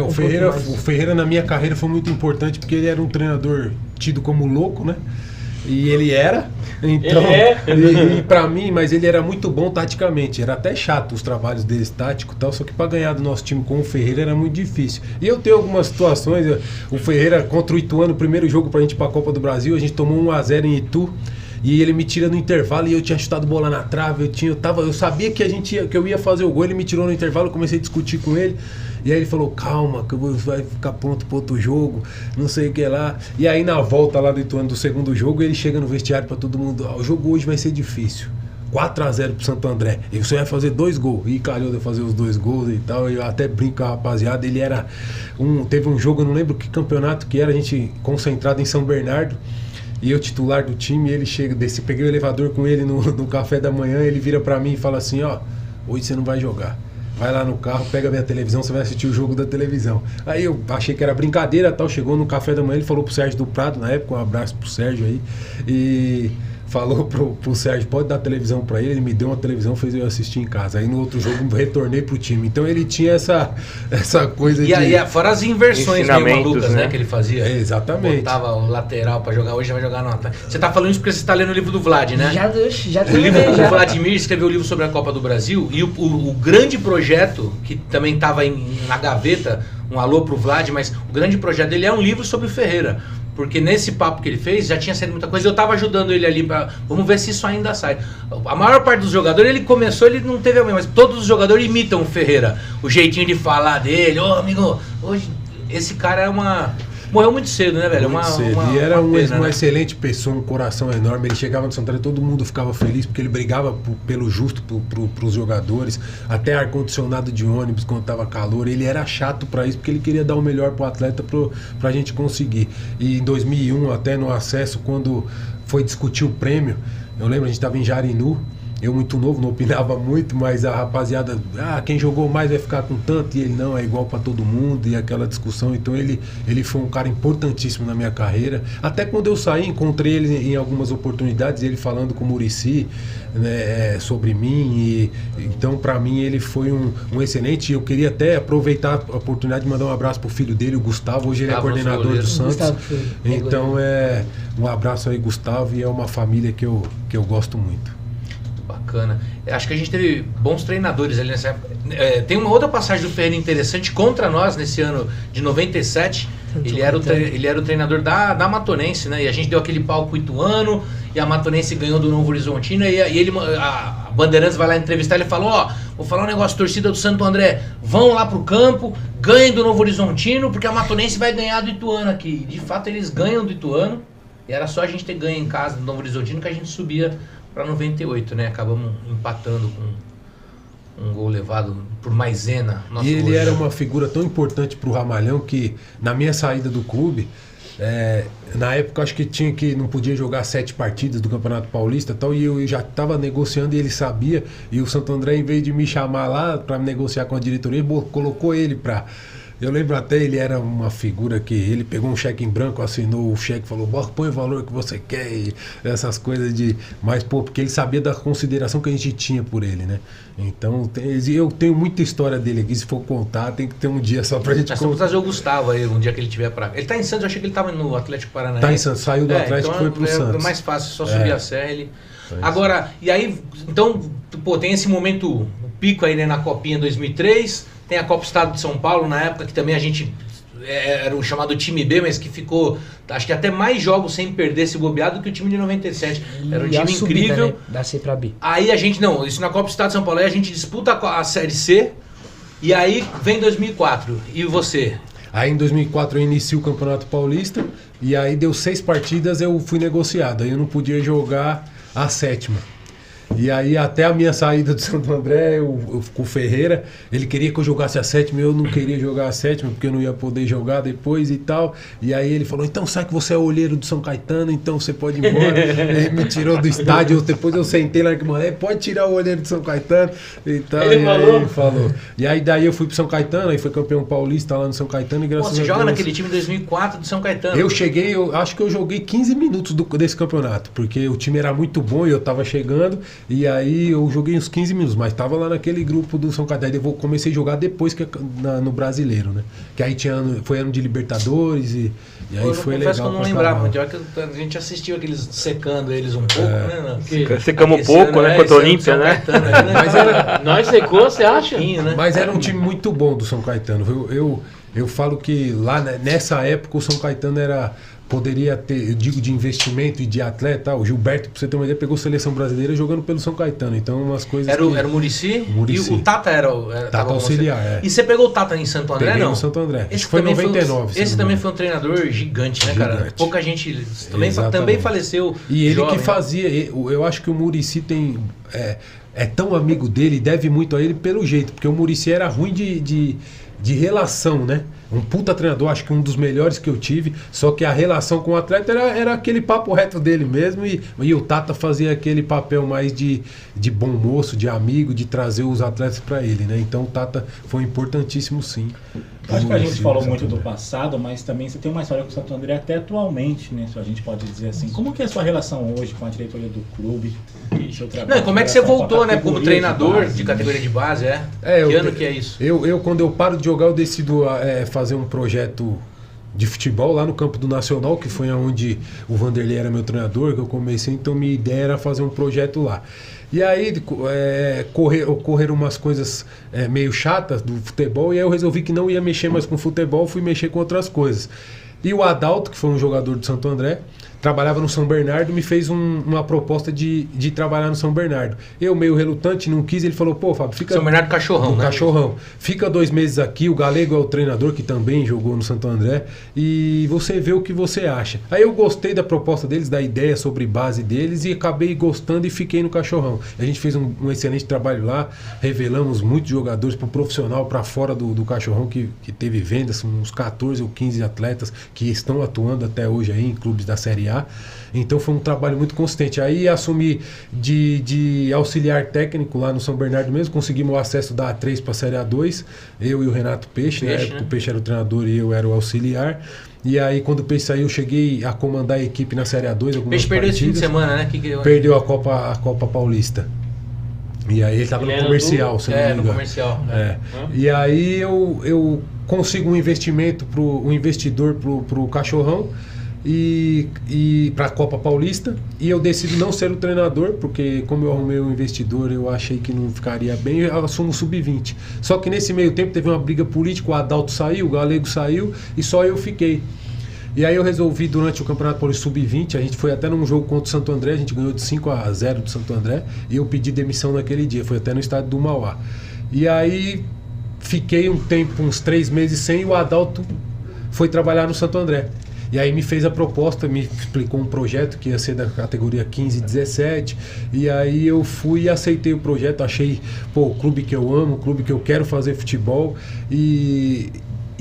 O Ferreira na minha carreira foi muito importante porque ele era um treinador tido como louco, né? E ele era, então, e pra mim, mas ele era muito bom taticamente, era até chato os trabalhos deles táticos e tal, só que pra ganhar do nosso time com o Ferreira era muito difícil. E eu tenho algumas situações, o Ferreira contra o Ituano, primeiro jogo pra gente ir pra Copa do Brasil, a gente tomou 1-0 em Itu, e ele me tira no intervalo e eu tinha chutado bola na trave, eu sabia que que eu ia fazer o gol, ele me tirou no intervalo, eu comecei a discutir com ele. E aí ele falou, calma, que vai ficar pronto pro outro jogo, não sei o que lá. E aí na volta lá do Ituano do segundo jogo, ele chega no vestiário pra todo mundo, o jogo hoje vai ser difícil. 4-0 pro Santo André. E você vai fazer 2 gols. E calhou de fazer os 2 gols e tal. Eu até brinco com a rapaziada, ele era teve um jogo, eu não lembro que campeonato que era, a gente concentrado em São Bernardo. E eu titular do time, ele chega, peguei o elevador com ele no café da manhã, ele vira pra mim e fala assim, hoje você não vai jogar. Vai lá no carro, pega a minha televisão, você vai assistir o jogo da televisão. Aí eu achei que era brincadeira, tal, chegou no café da manhã, ele falou pro Sérgio do Prado, na época, um abraço pro Sérgio aí, e falou pro Sérgio, pode dar a televisão pra ele me deu uma televisão, fez eu assistir em casa. Aí no outro jogo retornei pro time. Então ele tinha essa coisa fora as inversões meio malucas, né, que ele fazia. Exatamente. Botava o lateral pra jogar, hoje vai jogar no ataque. Você tá falando isso porque você tá lendo o livro do Vlad, né? Já O livro do Vladimir escreveu o livro sobre a Copa do Brasil e o grande projeto, que também estava na gaveta, um alô pro Vlad, mas o grande projeto dele é um livro sobre o Ferreira. Porque nesse papo que ele fez, já tinha saído muita coisa, eu tava ajudando ele ali vamos ver se isso ainda sai. A maior parte dos jogadores, ele começou, ele não teve a mesma, mas todos os jogadores imitam o Ferreira. O jeitinho de falar dele, amigo, hoje esse cara morreu muito cedo, né, velho? Muito cedo. E era uma excelente pessoa, um coração enorme. Ele chegava no Santo André, todo mundo ficava feliz, porque ele brigava pelo justo pros jogadores, até ar-condicionado de ônibus quando tava calor. Ele era chato pra isso, porque ele queria dar o melhor pro atleta pra gente conseguir. E em 2001, até no acesso, quando foi discutir o prêmio, eu lembro, a gente tava em Jarinu, eu muito novo, não opinava muito, mas a rapaziada, quem jogou mais vai ficar com tanto, e ele não, é igual pra todo mundo, e aquela discussão. Então ele foi um cara importantíssimo na minha carreira. Até quando eu saí, encontrei ele em algumas oportunidades, ele falando com o Muricy, né, sobre mim, e então pra mim ele foi um excelente. Eu queria até aproveitar a oportunidade de mandar um abraço pro filho dele, o Gustavo, hoje ele é coordenador do Santos. Então um abraço aí, Gustavo, e é uma família que eu gosto muito. Bacana. Acho que a gente teve bons treinadores ali nessa época. Tem uma outra passagem do Ferreira interessante contra nós nesse ano de 97. Ele era o treinador da Matonense, né? E a gente deu aquele palco Ituano, e a Matonense ganhou do Novo Horizontino, e a Bandeirantes vai lá entrevistar, ele falou, vou falar um negócio, torcida do Santo André, vão lá pro campo, ganhem do Novo Horizontino, porque a Matonense vai ganhar do Ituano aqui. De fato, eles ganham do Ituano, e era só a gente ter ganho em casa do Novo Horizontino que a gente subia para 98, né? Acabamos empatando com um gol levado por Maisena. E ele era uma figura tão importante pro Ramalhão que, na minha saída do clube, Na época acho que não podia jogar 7 partidas do Campeonato Paulista e tal, e eu já estava negociando e ele sabia, e o Santo André, em vez de me chamar lá para negociar com a diretoria, colocou ele para... Eu lembro até, ele era uma figura que ele pegou um cheque em branco, assinou o cheque, falou, põe o valor que você quer, e essas coisas de... Mas, porque ele sabia da consideração que a gente tinha por ele, né? Então, eu tenho muita história dele aqui, se for contar, tem que ter um dia só pra gente contar. Nós vamos trazer o Gustavo aí, um dia que ele tiver pra... Ele tá em Santos, eu achei que ele tava no Atlético Paranaense. Tá em Santos, saiu do Atlético e foi pro Santos. É mais fácil, só subir a serra ele... Agora, e aí, então, tem esse momento, o pico aí, né, na Copinha 2003... Tem a Copa Estado de São Paulo, na época que também a gente era o chamado time B, mas que ficou, acho que até mais jogos sem perder se bobeado do que o time de 97. Era um time incrível. Né? Da C pra B. Aí a gente, isso na Copa Estado de São Paulo, aí a gente disputa a Série C, e aí vem 2004. E você? Aí em 2004 eu inicio o Campeonato Paulista, e aí deu 6 partidas, eu fui negociado. Aí eu não podia jogar a 7ª. E aí até a minha saída do Santo André, com o Ferreira, ele queria que eu jogasse a 7ª, eu não queria jogar a 7ª, porque eu não ia poder jogar depois e tal. E aí ele falou, então sai que você é olheiro do São Caetano, então você pode ir embora. Ele me tirou do estádio, depois eu sentei lá que pode tirar o olheiro do São Caetano. Então, ele falou. E aí daí eu fui pro São Caetano, aí foi campeão paulista lá no São Caetano. E graças você joga naquele time de 2004 do São Caetano? Eu cheguei, acho que eu joguei 15 minutos desse campeonato, porque o time era muito bom e eu tava chegando. E aí eu joguei uns 15 minutos, mas tava lá naquele grupo do São Caetano. Aí eu comecei a jogar depois no Brasileiro, né? Que aí foi ano de Libertadores e aí foi legal. Eu não lembrava, que a gente assistiu aqueles secando eles um pouco, né? Secamos um pouco, né? Contra o Olímpia, né? Mas nós secou, você acha? Né? Mas era um time muito bom do São Caetano. Eu falo que lá nessa época o São Caetano poderia ter, eu digo, de investimento e de atleta. O Gilberto, pra você ter uma ideia, pegou seleção brasileira jogando pelo São Caetano. Então, umas coisas. Era o Muricy? E o Tata era Tata auxiliar, E você pegou o Tata em Santo André, Peguei não? no Santo André. Esse foi em 99. Esse também foi um treinador gigante, né, cara? Pouca gente. Também faleceu. E ele jovem, que fazia. Eu acho que o Muricy tem. É tão amigo dele, deve muito a ele pelo jeito, porque o Muricy era ruim de relação, né? Um puta treinador, acho que um dos melhores que eu tive, só que a relação com o atleta era aquele papo reto dele mesmo, e o Tata fazia aquele papel mais de bom moço, de amigo, de trazer os atletas para ele, né? Então o Tata foi importantíssimo, sim. Acho que a gente falou muito do passado, mas também você tem uma história com o Santo André até atualmente, né? Se a gente pode dizer assim. Como que é a sua relação hoje com a diretoria do clube? Seu trabalho, como é que você voltou, né? Como treinador de categoria de base, que ano que é isso? Quando eu paro de jogar, eu decido fazer um projeto de futebol lá no campo do Nacional, que foi onde o Vanderlei era meu treinador, que eu comecei, então minha ideia era fazer um projeto lá. E aí ocorreram umas coisas meio chatas do futebol, e aí eu resolvi que não ia mexer mais com futebol, fui mexer com outras coisas. E o Adalto, que foi um jogador do Santo André, trabalhava no São Bernardo, me fez uma proposta de trabalhar no São Bernardo. Eu, meio relutante, não quis, ele falou, pô, Fábio, fica... São Bernardo Cachorrão, né? Cachorrão. Fica 2 meses aqui, o Galego é o treinador, que também jogou no Santo André, e você vê o que você acha. Aí eu gostei da proposta deles, da ideia sobre base deles, e acabei gostando e fiquei no Cachorrão. A gente fez um excelente trabalho lá, revelamos muitos jogadores pro profissional, para fora do Cachorrão, que teve vendas, uns 14 ou 15 atletas que estão atuando até hoje aí em clubes da Série A. Então foi um trabalho muito consistente. Aí assumi de auxiliar técnico lá no São Bernardo mesmo, conseguimos o acesso da A3 para a Série A2, eu e o Renato Peixe, né? O Peixe era o treinador e eu era o auxiliar. E aí quando o Peixe saiu, eu cheguei a comandar a equipe na Série A2. O Peixe perdeu esse fim de semana, né? Perdeu a Copa Paulista. E aí ele estava no comercial, se não me engano. No comercial. E aí eu consigo um investidor pro Cachorrão e para a Copa Paulista, e eu decido não ser o treinador, porque como eu arrumei um investidor, eu achei que não ficaria bem, eu assumo o sub-20. Só que nesse meio tempo teve uma briga política, o Adalto saiu, o Galego saiu e só eu fiquei. E aí eu resolvi, durante o Campeonato Paulista Sub-20, a gente foi até num jogo contra o Santo André, a gente ganhou de 5-0 do Santo André, e eu pedi demissão naquele dia, foi até no estádio do Mauá. E aí fiquei um tempo, uns 3 meses sem, e o Adalto foi trabalhar no Santo André. E aí me fez a proposta, me explicou um projeto que ia ser da categoria 15 e 17, e aí eu fui e aceitei o projeto, achei, o clube que eu amo, o clube que eu quero fazer futebol, e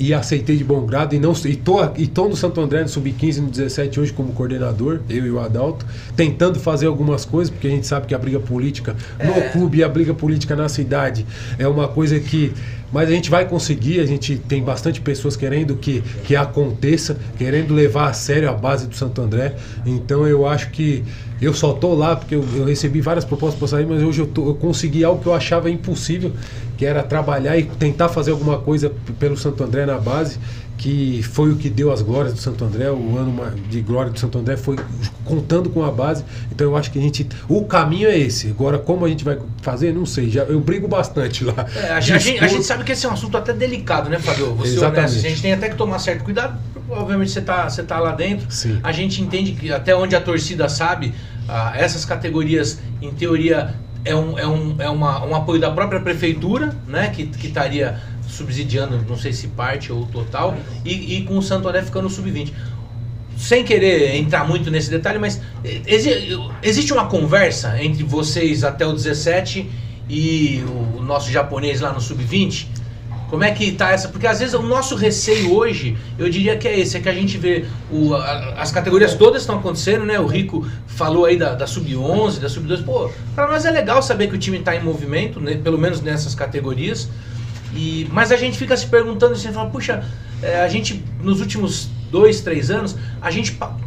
e aceitei de bom grado e tô no Santo André no Sub-15 no 17 hoje como coordenador, eu e o Adalto, tentando fazer algumas coisas, porque a gente sabe que a briga política no clube e a briga política na cidade é uma coisa que... Mas a gente vai conseguir, a gente tem bastante pessoas querendo que aconteça, querendo levar a sério a base do Santo André. Então eu acho que eu só tô lá porque eu recebi várias propostas para sair, mas hoje eu consegui algo que eu achava impossível, que era trabalhar e tentar fazer alguma coisa pelo Santo André na base, que foi o que deu as glórias do Santo André. O ano de glória do Santo André foi contando com a base. Então eu acho que o caminho é esse. Agora, como a gente vai fazer, não sei. Eu brigo bastante lá. A gente sabe que esse é um assunto até delicado, né, Fabio? Você Exatamente. honesto. A gente tem até que tomar certo cuidado. Obviamente você tá lá dentro. Sim. A gente entende que até onde a torcida sabe, essas categorias, em teoria, é um apoio da própria prefeitura, né, que estaria subsidiando, não sei se parte ou total, e com o Santo André ficando no Sub-20. Sem querer entrar muito nesse detalhe, mas existe uma conversa entre vocês até o 17 e o nosso japonês lá no Sub-20? Como é que tá essa? Porque às vezes o nosso receio hoje, eu diria que é esse, é que a gente vê as categorias todas estão acontecendo, né? O Rico falou aí da Sub-11, da Sub-12. Pô, pra nós é legal saber que o time tá em movimento, né? Pelo menos nessas categorias. Mas a gente fica se perguntando, assim, fala, puxa, a gente nos últimos 2, 3 anos,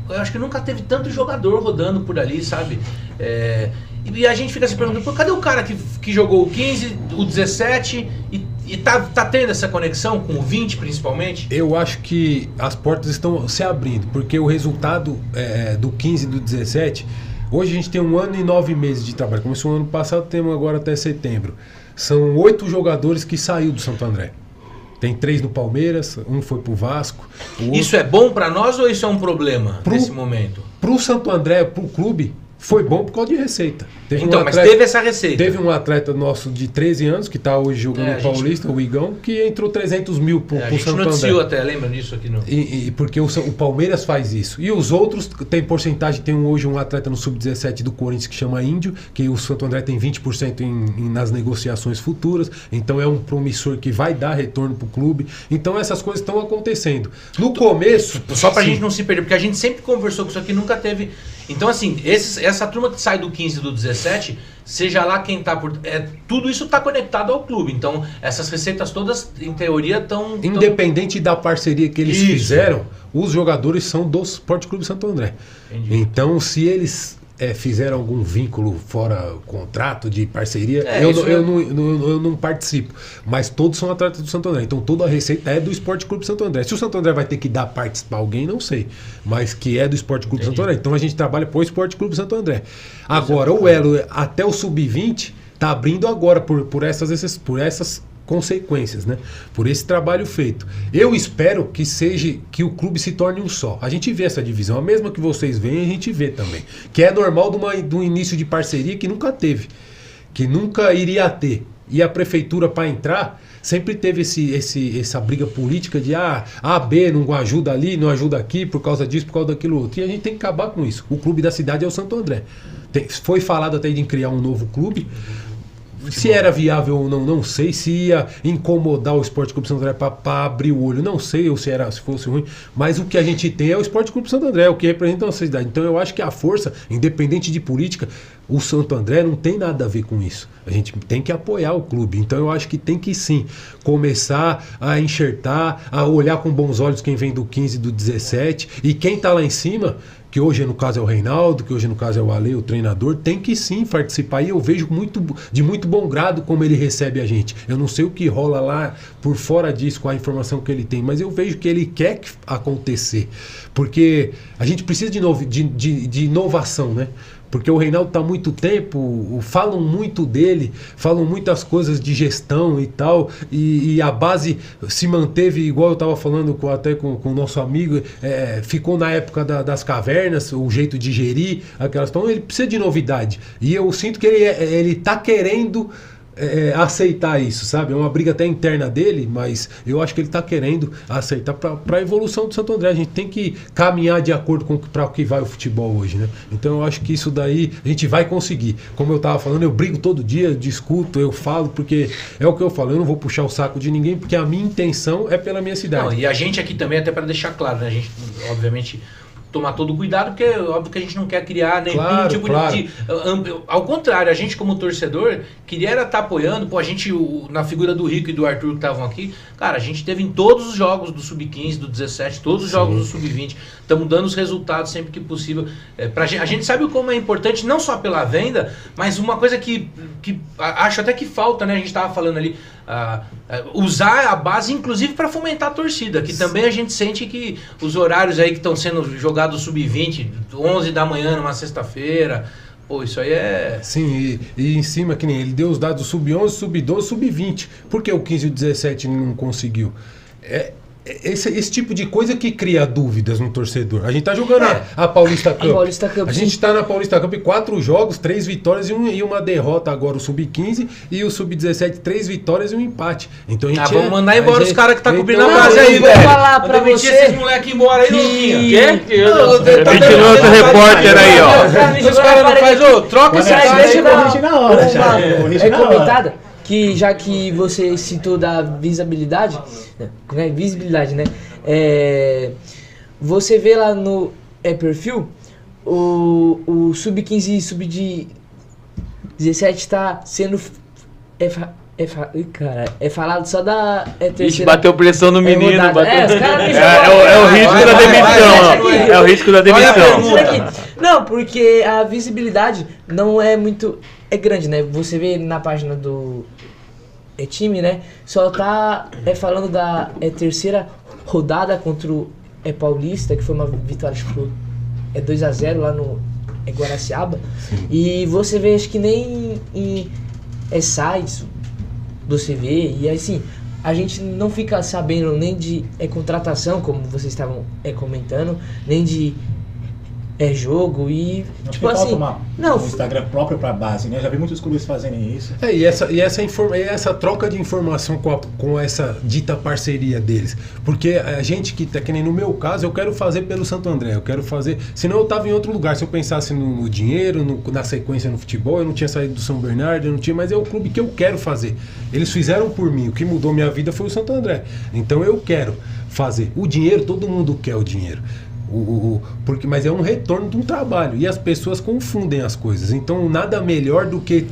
eu acho que nunca teve tanto jogador rodando por ali, sabe? E a gente fica se perguntando, pô, cadê o cara que jogou o 15, o 17 e tá tendo essa conexão com o 20 principalmente? Eu acho que as portas estão se abrindo, porque o resultado do 15 e do 17, hoje a gente tem 1 ano e 9 meses de trabalho. Começou o ano passado, temos agora até setembro. São 8 jogadores que saiu do Santo André. Tem 3 no Palmeiras, um foi pro Vasco. Isso é bom pra nós ou isso é um problema nesse momento? Pro Santo André, pro clube, foi bom por causa de receita. Mas teve essa receita. Teve um atleta nosso de 13 anos, que está hoje jogando no Paulista, o Igão, que entrou 300 mil pro Santo André. A gente noticiou até, lembra disso aqui? Porque o Palmeiras faz isso. E os outros, tem porcentagem, tem hoje um atleta no Sub-17 do Corinthians que chama Índio, que o Santo André tem 20% nas negociações futuras, então é um promissor que vai dar retorno pro clube. Então essas coisas estão acontecendo. No começo... Só pra gente não se perder, porque a gente sempre conversou com isso aqui, nunca teve... Então assim, essa turma que sai do 15 e do 17, seja lá quem tá por... tudo isso tá conectado ao clube. Então, essas receitas todas, em teoria, estão... Independente da parceria que eles fizeram, os jogadores são do Sport Clube Santo André. Entendi. Então, se eles fizeram algum vínculo fora contrato de parceria, eu não participo. Mas todos são atletas do Santo André. Então toda a receita é do Sport Clube Santo André. Se o Santo André vai ter que dar partes para alguém, não sei. Mas que é do Sport Clube Santo André. Então a gente trabalha pro Sport Clube Santo André. Agora, o elo até o Sub-20 tá abrindo agora por essas consequências, né? Por esse trabalho feito. Eu espero que o clube se torne um só. A gente vê essa divisão, a mesma que vocês veem, a gente vê também. Que é normal de um início de parceria que nunca teve, que nunca iria ter. E a prefeitura, para entrar, sempre teve essa briga política de B não ajuda ali, não ajuda aqui, por causa disso, por causa daquilo outro. E a gente tem que acabar com isso. O clube da cidade é o Santo André. Foi falado até de criar um novo clube. Se era viável ou não sei. Se ia incomodar o Sport Clube Santo André para abrir o olho, não sei. Ou se fosse ruim. Mas o que a gente tem é o Sport Clube Santo André, o que representa a nossa cidade. Então eu acho que a força, independente de política, o Santo André não tem nada a ver com isso. A gente tem que apoiar o clube. Então eu acho que tem que sim começar a enxertar, a olhar com bons olhos quem vem do 15 e do 17. E quem está lá em cima, que hoje no caso é o Reinaldo, que hoje no caso é o Ale, o treinador, tem que sim participar. E eu vejo de muito bom grado como ele recebe a gente. Eu não sei o que rola lá por fora disso, com a informação que ele tem, mas eu vejo que ele quer acontecer. Porque a gente precisa de inovação, né? Porque o Reinaldo está há muito tempo, falam muito dele, falam muitas coisas de gestão e tal, e a base se manteve, igual eu estava falando até com o nosso amigo, ficou na época das cavernas, o jeito de gerir aquelas... Então ele precisa de novidade. E eu sinto que ele está querendo aceitar isso, sabe? É uma briga até interna dele, mas eu acho que ele tá querendo aceitar para a evolução do Santo André. A gente tem que caminhar de acordo com para o que vai o futebol hoje, né? Então eu acho que isso daí a gente vai conseguir. Como eu tava falando, eu brigo todo dia, eu discuto, eu falo, porque é o que eu falo, eu não vou puxar o saco de ninguém, porque a minha intenção é pela minha cidade. Não, e a gente aqui também, até para deixar claro, né? A gente, obviamente, tomar todo o cuidado, porque é óbvio que a gente não quer criar nenhum tipo de... Ao contrário, a gente como torcedor queria estar apoiando, pô, a gente, na figura do Rico e do Arthur que estavam aqui, cara, a gente teve em todos os jogos do Sub-15, do 17, todos os jogos do Sub-20, estamos dando os resultados sempre que possível. A gente sabe como é importante, não só pela venda, mas uma coisa que acho até que falta, né, a gente estava falando ali, usar a base inclusive para fomentar a torcida, que também a gente sente que os horários aí que estão sendo jogados sub-20, 11 da manhã numa sexta-feira, pô, isso aí é... Sim, e em cima, que nem ele deu os dados do sub-11, sub-12, sub-20. Por que o 15 e o 17 não conseguiu? Esse tipo de coisa que cria dúvidas no torcedor. A gente tá jogando a Paulista Cup. A gente tá na Paulista Cup 4 jogos, 3 vitórias e uma derrota agora o Sub-15 e o Sub-17 3 vitórias e um empate. Então a gente vamos mandar embora os caras que tá cobrindo a então, base aí, velho. Vou falar pra você esses moleques embora aí, Luquinha. Continua outro repórter aí, ó. Os caras não fazem, troca esse cara aí. Deixa eu dar na hora, já. comentada. Que já que você citou da visibilidade, né? Você vê lá no perfil, o Sub-15 e Sub-17 está sendo... falado só da terceira... Ixi, bateu pressão no menino. Os caras É o risco da demissão. É o risco da demissão. Não, porque a visibilidade não é muito... É grande, né? Você vê na página do time, né? Só tá falando da terceira rodada contra o Paulista, que foi uma vitória, tipo, 2-0 lá no Guaraciaba. Sim. E você vê, acho que nem em sites você vê, e assim, a gente não fica sabendo nem de contratação, como vocês estavam comentando, nem de jogo e não, tipo assim, um Instagram próprio para base, né? Já vi muitos clubes fazerem isso. E essa troca de informação com essa dita parceria deles, porque a gente que nem no meu caso, eu quero fazer pelo Santo André, eu quero fazer, senão eu tava em outro lugar, se eu pensasse no dinheiro, na sequência no futebol, eu não tinha saído do São Bernardo, eu não tinha, mas é o clube que eu quero fazer. Eles fizeram por mim, o que mudou minha vida foi o Santo André. Então eu quero fazer. O dinheiro, todo mundo quer o dinheiro. Mas é um retorno de um trabalho e as pessoas confundem as coisas. Então nada melhor do que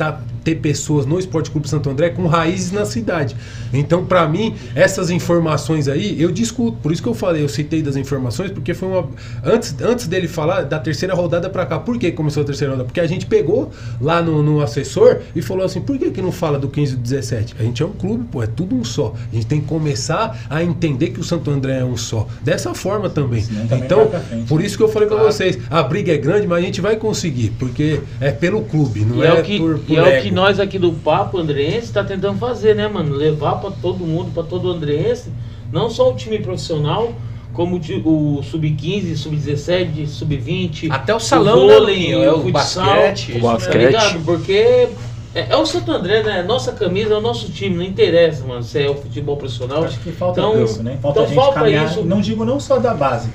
ter pessoas no Esporte Clube Santo André com raízes na cidade. Então, pra mim, essas informações aí, eu discuto. Por isso que eu falei, eu citei das informações, porque foi uma... Antes dele falar da terceira rodada pra cá. Por que começou a terceira rodada? Porque a gente pegou lá no assessor e falou assim, por que não fala do 15 e do 17? A gente é um clube, pô, é tudo um só. A gente tem que começar a entender que o Santo André é um só. Dessa forma também. Então, por isso que eu falei pra vocês, a briga é grande, mas a gente vai conseguir, porque é pelo clube, não é por o que nós aqui do Papo Andreense está tentando fazer, né, mano? Levar para todo mundo, para todo Andreense, não só o time profissional, como o Sub-15, Sub-17, Sub-20, até o salão, o vôlei, né, o futsal, basquete. Tá ligado? Porque é o Santo André, né? Nossa camisa é o nosso time, não interessa, mano, se é o futebol profissional. Acho que falta isso, né? Falta a gente caminhar, isso. Não digo não só da base,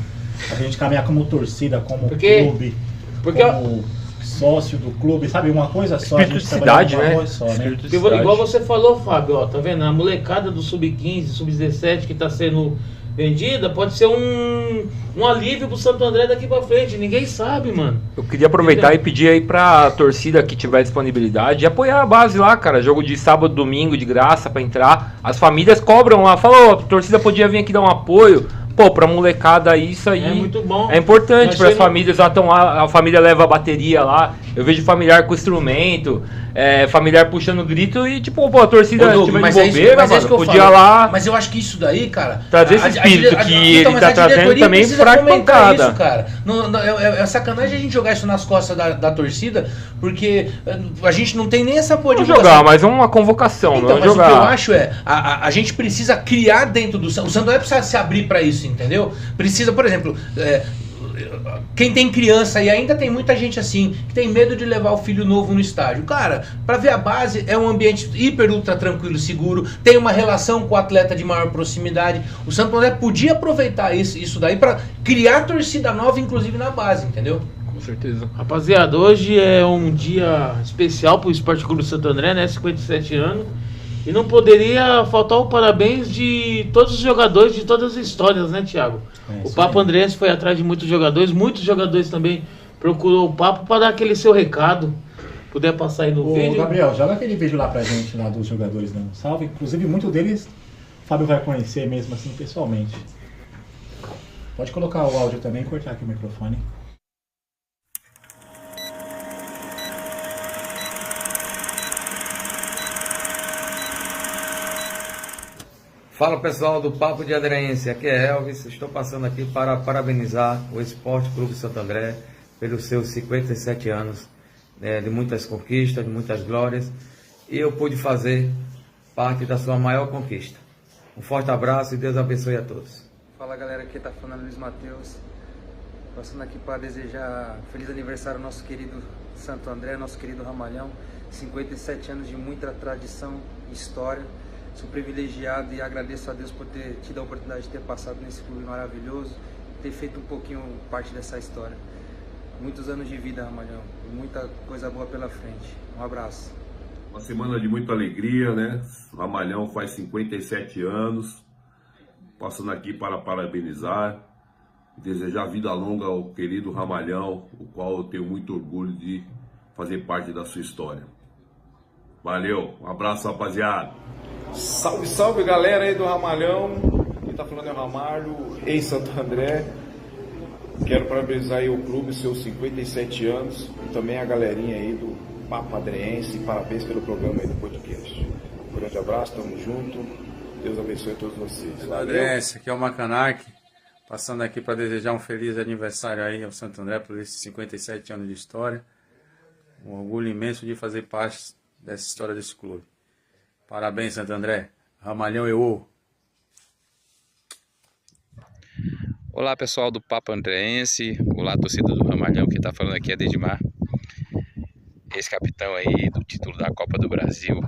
a gente caminhar como torcida, como clube, como sócio do clube, sabe? Uma coisa só, espírito a gente de cidade, né? Coisa só, né? Igual você falou, Fábio, ó, tá vendo? A molecada do Sub-15, Sub-17 que tá sendo vendida, pode ser um alívio pro Santo André daqui pra frente, ninguém sabe, mano. Eu queria aproveitar e pedir aí pra torcida que tiver disponibilidade apoiar a base lá, cara, jogo de sábado, domingo, de graça pra entrar, as famílias cobram lá, falou, a torcida podia vir aqui dar um apoio. Pô, pra molecada isso aí é muito bom. É importante para as famílias lá, estão lá, a família leva a bateria lá, eu vejo familiar com instrumento, familiar puxando grito e tipo, pô, a torcida tiver de bobeira, mano, podia lá... Mas eu acho que isso daí, cara... Trazer esse espírito que ele tá trazendo também pra arquibancada. Isso, cara. É sacanagem a gente jogar isso nas costas da torcida, porque a gente não tem nem essa porra de jogar, mas é uma convocação, então, não é mas jogar. O que eu acho a gente precisa criar dentro do Santo André, precisa se abrir pra isso, entendeu? Precisa, por exemplo, quem tem criança e ainda tem muita gente assim, que tem medo de levar o filho novo no estádio. Cara, pra ver a base, é um ambiente hiper, ultra tranquilo, seguro, tem uma relação com o atleta de maior proximidade. O Santo André podia aproveitar isso daí pra criar torcida nova, inclusive na base, entendeu? Com certeza. Rapaziada, hoje é um dia especial pro Esporte Clube Santo André, né? 57 anos. E não poderia faltar o parabéns de todos os jogadores, de todas as histórias, né, Thiago? O Papo Andrense foi atrás de muitos jogadores também procurou o Papo para dar aquele seu recado. Puder passar aí no Ô, vídeo. Gabriel, joga aquele vídeo lá pra gente, lá dos jogadores dando um salve. Inclusive, muitos deles o Fábio vai conhecer mesmo assim, pessoalmente. Pode colocar o áudio também e cortar aqui o microfone. Fala pessoal do Papo de Adrense, aqui é Elvis, estou passando aqui para parabenizar o Esporte Clube Santo André pelos seus 57 anos, de muitas conquistas, de muitas glórias, e eu pude fazer parte da sua maior conquista. Um forte abraço e Deus abençoe a todos. Fala galera, aqui tá falando Luiz Matheus, passando aqui para desejar feliz aniversário ao nosso querido Santo André, nosso querido Ramalhão, 57 anos de muita tradição e história. Sou privilegiado e agradeço a Deus por ter tido a oportunidade de ter passado nesse clube maravilhoso, ter feito um pouquinho parte dessa história. Muitos anos de vida, Ramalhão, e muita coisa boa pela frente. Um abraço. Uma semana de muita alegria, né? O Ramalhão faz 57 anos, passando aqui para parabenizar, desejar vida longa ao querido Ramalhão, o qual eu tenho muito orgulho de fazer parte da sua história. Valeu, um abraço, rapaziada. Salve, salve galera aí do Ramalhão, quem tá falando é o Ramalho, em Santo André. Quero parabenizar aí o clube, seus 57 anos, e também a galerinha aí do Papo Adrense. Parabéns pelo programa aí do podcast. Um grande abraço, tamo junto, Deus abençoe a todos vocês. Valeu. Adrense, aqui é o Macanac, passando aqui para desejar um feliz aniversário aí ao Santo André por esses 57 anos de história. Um orgulho imenso de fazer parte dessa história desse clube. Parabéns, Santo André. Ramalhão eu. Olá, pessoal do Papo Andrense. Olá, torcida do Ramalhão. Quem está falando aqui é Dedimar, ex-capitão aí do título da Copa do Brasil.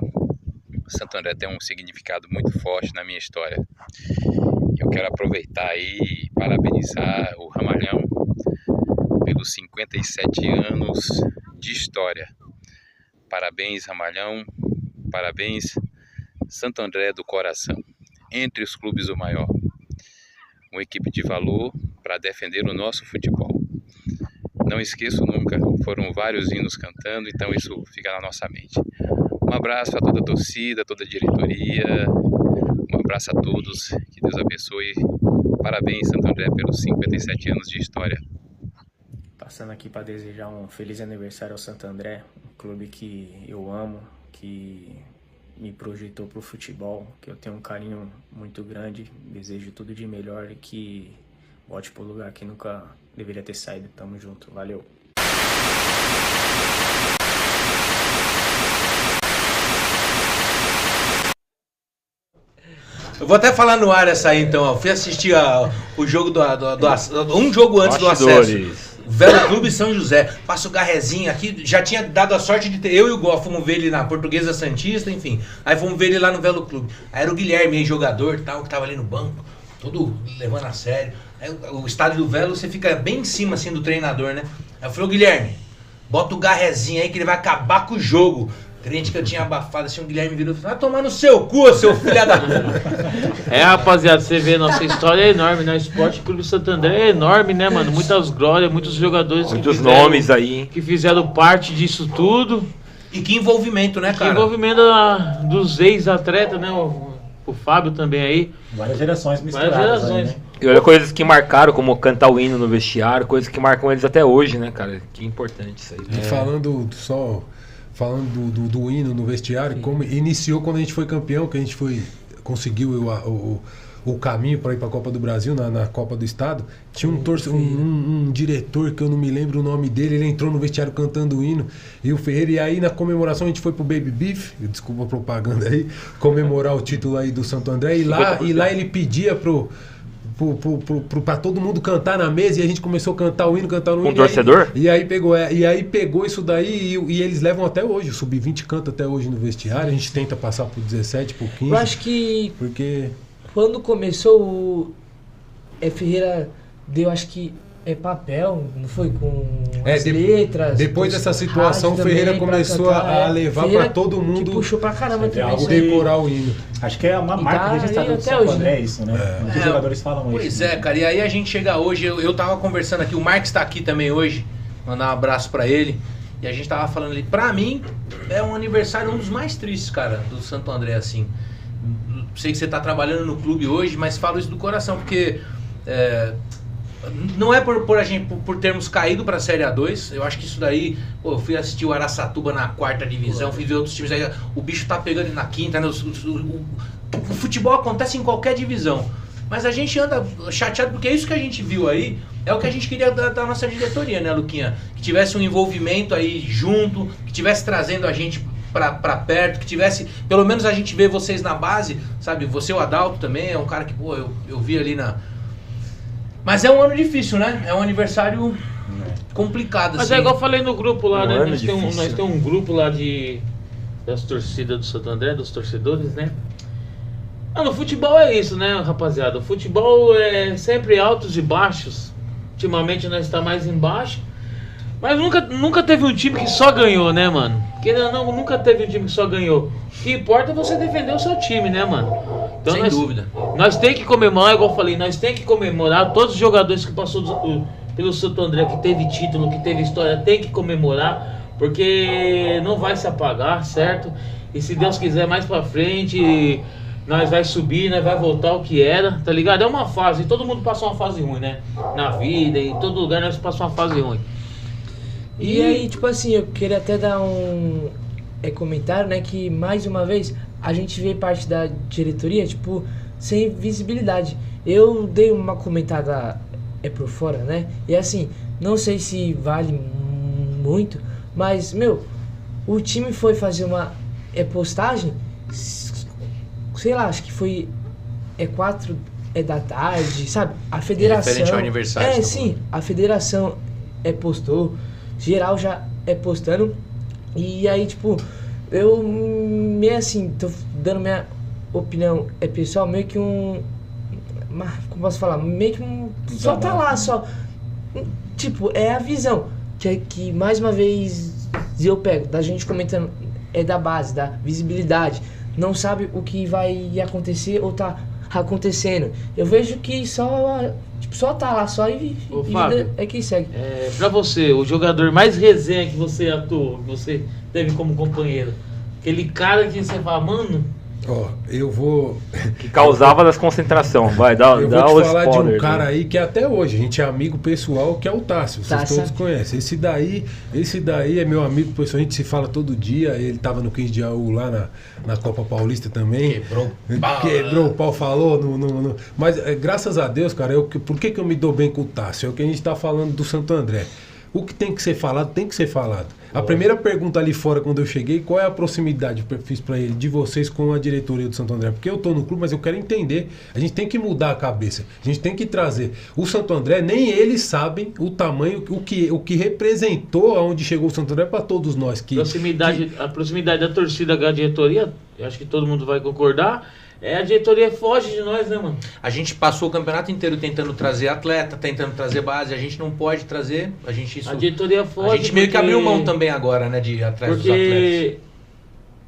O Santo André tem um significado muito forte na minha história. Eu quero aproveitar aí e parabenizar o Ramalhão pelos 57 anos de história. Parabéns, Ramalhão. Parabéns, Santo André do coração. Entre os clubes o maior. Uma equipe de valor para defender o nosso futebol. Não esqueço nunca, foram vários hinos cantando, então isso fica na nossa mente. Um abraço a toda a torcida, toda a diretoria. Um abraço a todos, que Deus abençoe. Parabéns, Santo André, pelos 57 anos de história. Passando aqui para desejar um feliz aniversário ao Santo André, um clube que eu amo, que me projetou para o futebol, que eu tenho um carinho muito grande, desejo tudo de melhor e que volte para o lugar que nunca deveria ter saído. Tamo junto, valeu! Eu vou até falar no ar essa aí então, eu fui assistir o jogo um jogo antes do acesso. Velo Clube São José, passa o Garrezinho aqui, já tinha dado a sorte de ter, eu e o Gó, fomos ver ele na Portuguesa Santista, enfim, aí fomos ver ele lá no Velo Clube, aí era o Guilherme, jogador e tal, que tava ali no banco, todo levando a sério, aí o estádio do Velo, você fica bem em cima assim do treinador, né, aí eu falei, ô Guilherme, bota o Garrezinho aí que ele vai acabar com o jogo. Crente que eu tinha abafado, assim, o Guilherme virou e falou, vai tomar no seu cu, seu filho da puta. Rapaziada, você vê, nossa história é enorme, né? O Esporte Clube Santo André é enorme, né, mano? Muitas glórias, muitos jogadores. Muitos nomes aí. Que fizeram parte disso tudo. E que envolvimento, né, cara? Que envolvimento dos ex-atletas, né? O Fábio também aí. Várias gerações misturadas. Várias gerações. Aí, né? E olha coisas que marcaram, como cantar o hino no vestiário, coisas que marcam eles até hoje, né, cara? Que importante isso aí. E falando do hino no vestiário, como iniciou quando a gente foi campeão, que a gente conseguiu o caminho para ir para a Copa do Brasil, na Copa do Estado. Tinha um diretor que eu não me lembro o nome dele, ele entrou no vestiário cantando o hino, e o Ferreira, e aí na comemoração a gente foi pro Baby Beef, desculpa a propaganda aí, comemorar o título aí do Santo André, e lá ele pedia pra todo mundo cantar na mesa, e a gente começou a cantar o hino. Com torcedor? E aí pegou isso daí e eles levam até hoje. O Sub-20 canta até hoje no vestiário. A gente tenta passar por 17, por 15. Eu acho que porque quando começou o Ferreira deu, acho que papel, não foi? Com as letras. Depois dessa situação, o Ferreira começou a levar para todo mundo. Que puxou pra caramba também. Decorar o hino. Acho que é uma marca registrada do Santo André, isso, né? Muitos jogadores falam isso. Pois é, cara. E aí a gente chega hoje, eu tava conversando aqui, o Marcos tá aqui também hoje, mandar um abraço pra ele. E a gente tava falando ali, pra mim, é um aniversário um dos mais tristes, cara, do Santo André, assim. Sei que você tá trabalhando no clube hoje, mas falo isso do coração, porque não é por termos caído pra Série A2. Eu acho que isso daí, eu fui assistir o Araçatuba na 4ª divisão, fui ver outros times aí, o bicho tá pegando na 5ª, né? O futebol acontece em qualquer divisão. Mas a gente anda chateado porque isso que a gente viu aí é o que a gente queria da nossa diretoria, né, Luquinha? Que tivesse um envolvimento aí junto, que tivesse trazendo a gente pra perto, que tivesse, pelo menos a gente vê vocês na base, sabe? Você, o Adalto também, é um cara que, eu vi ali na... Mas é um ano difícil, né? É um aniversário complicado, Mas assim. é igual eu falei no grupo lá, né? ano Nós temos um grupo lá das torcidas do Santo André, dos torcedores, né? No futebol é isso, né, rapaziada? O futebol é sempre altos e baixos. Ultimamente nós estamos mais embaixo. Mas nunca teve um time que só ganhou, né, mano? Nunca teve um time que só ganhou. O que importa é você defender o seu time, né, mano? Então, sem dúvida. Nós tem que comemorar, igual eu falei, nós tem que comemorar. Todos os jogadores que passou pelo Santo André, que teve título, que teve história, tem que comemorar. Porque não vai se apagar, certo? E se Deus quiser, mais pra frente... Nós vai subir, nós vai voltar ao que era, tá ligado? É uma fase, todo mundo passa uma fase ruim, né? Na vida, em todo lugar nós passamos uma fase ruim. E aí, tipo assim, eu queria até dar um comentário, né? Que mais uma vez a gente vê parte da diretoria, tipo, sem visibilidade. Eu dei uma comentada por fora, né? E assim, não sei se vale muito, mas, o time foi fazer uma postagem, sei lá, acho que foi 4 da tarde, sabe? A federação... Referente ao aniversário. Sim, a federação postou, geral já postando, e aí, tipo, eu meio assim, tô dando minha opinião pessoal, meio que como posso falar? Meio que só tá lá, só... Tipo, é a visão, que mais uma vez eu pego, da gente comentando, da base, da visibilidade, não sabe o que vai acontecer ou tá acontecendo. Eu vejo que só tá lá, só e Fábio, é que segue. Pra você, o jogador mais resenha que você atuou, que você teve como companheiro, aquele cara que você fala, mano... eu vou... Que causava desconcentração, vai, dá o spoiler. Eu vou te falar de um cara aí que até hoje, a gente é amigo pessoal, que é o Tássio, vocês todos conhecem. Esse daí é meu amigo pessoal, a gente se fala todo dia, ele tava no 15 de AU lá na Copa Paulista também. Quebrou o pau, falou, mas graças a Deus, cara, por que eu me dou bem com o Tássio? É o que a gente tá falando do Santo André. O que tem que ser falado, tem que ser falado. A primeira pergunta ali fora, quando eu cheguei, qual é a proximidade que eu fiz pra ele, de vocês com a diretoria do Santo André? Porque eu tô no clube, mas eu quero entender. A gente tem que mudar a cabeça. A gente tem que trazer. O Santo André, nem eles sabem o tamanho, o que representou aonde chegou o Santo André para todos nós. A proximidade da torcida com a diretoria, eu acho que todo mundo vai concordar. A diretoria foge de nós, né, mano? A gente passou o campeonato inteiro tentando trazer atleta, tentando trazer base, a gente não pode trazer, a diretoria foge. A gente meio que abriu mão também agora, né, de ir atrás dos atletas.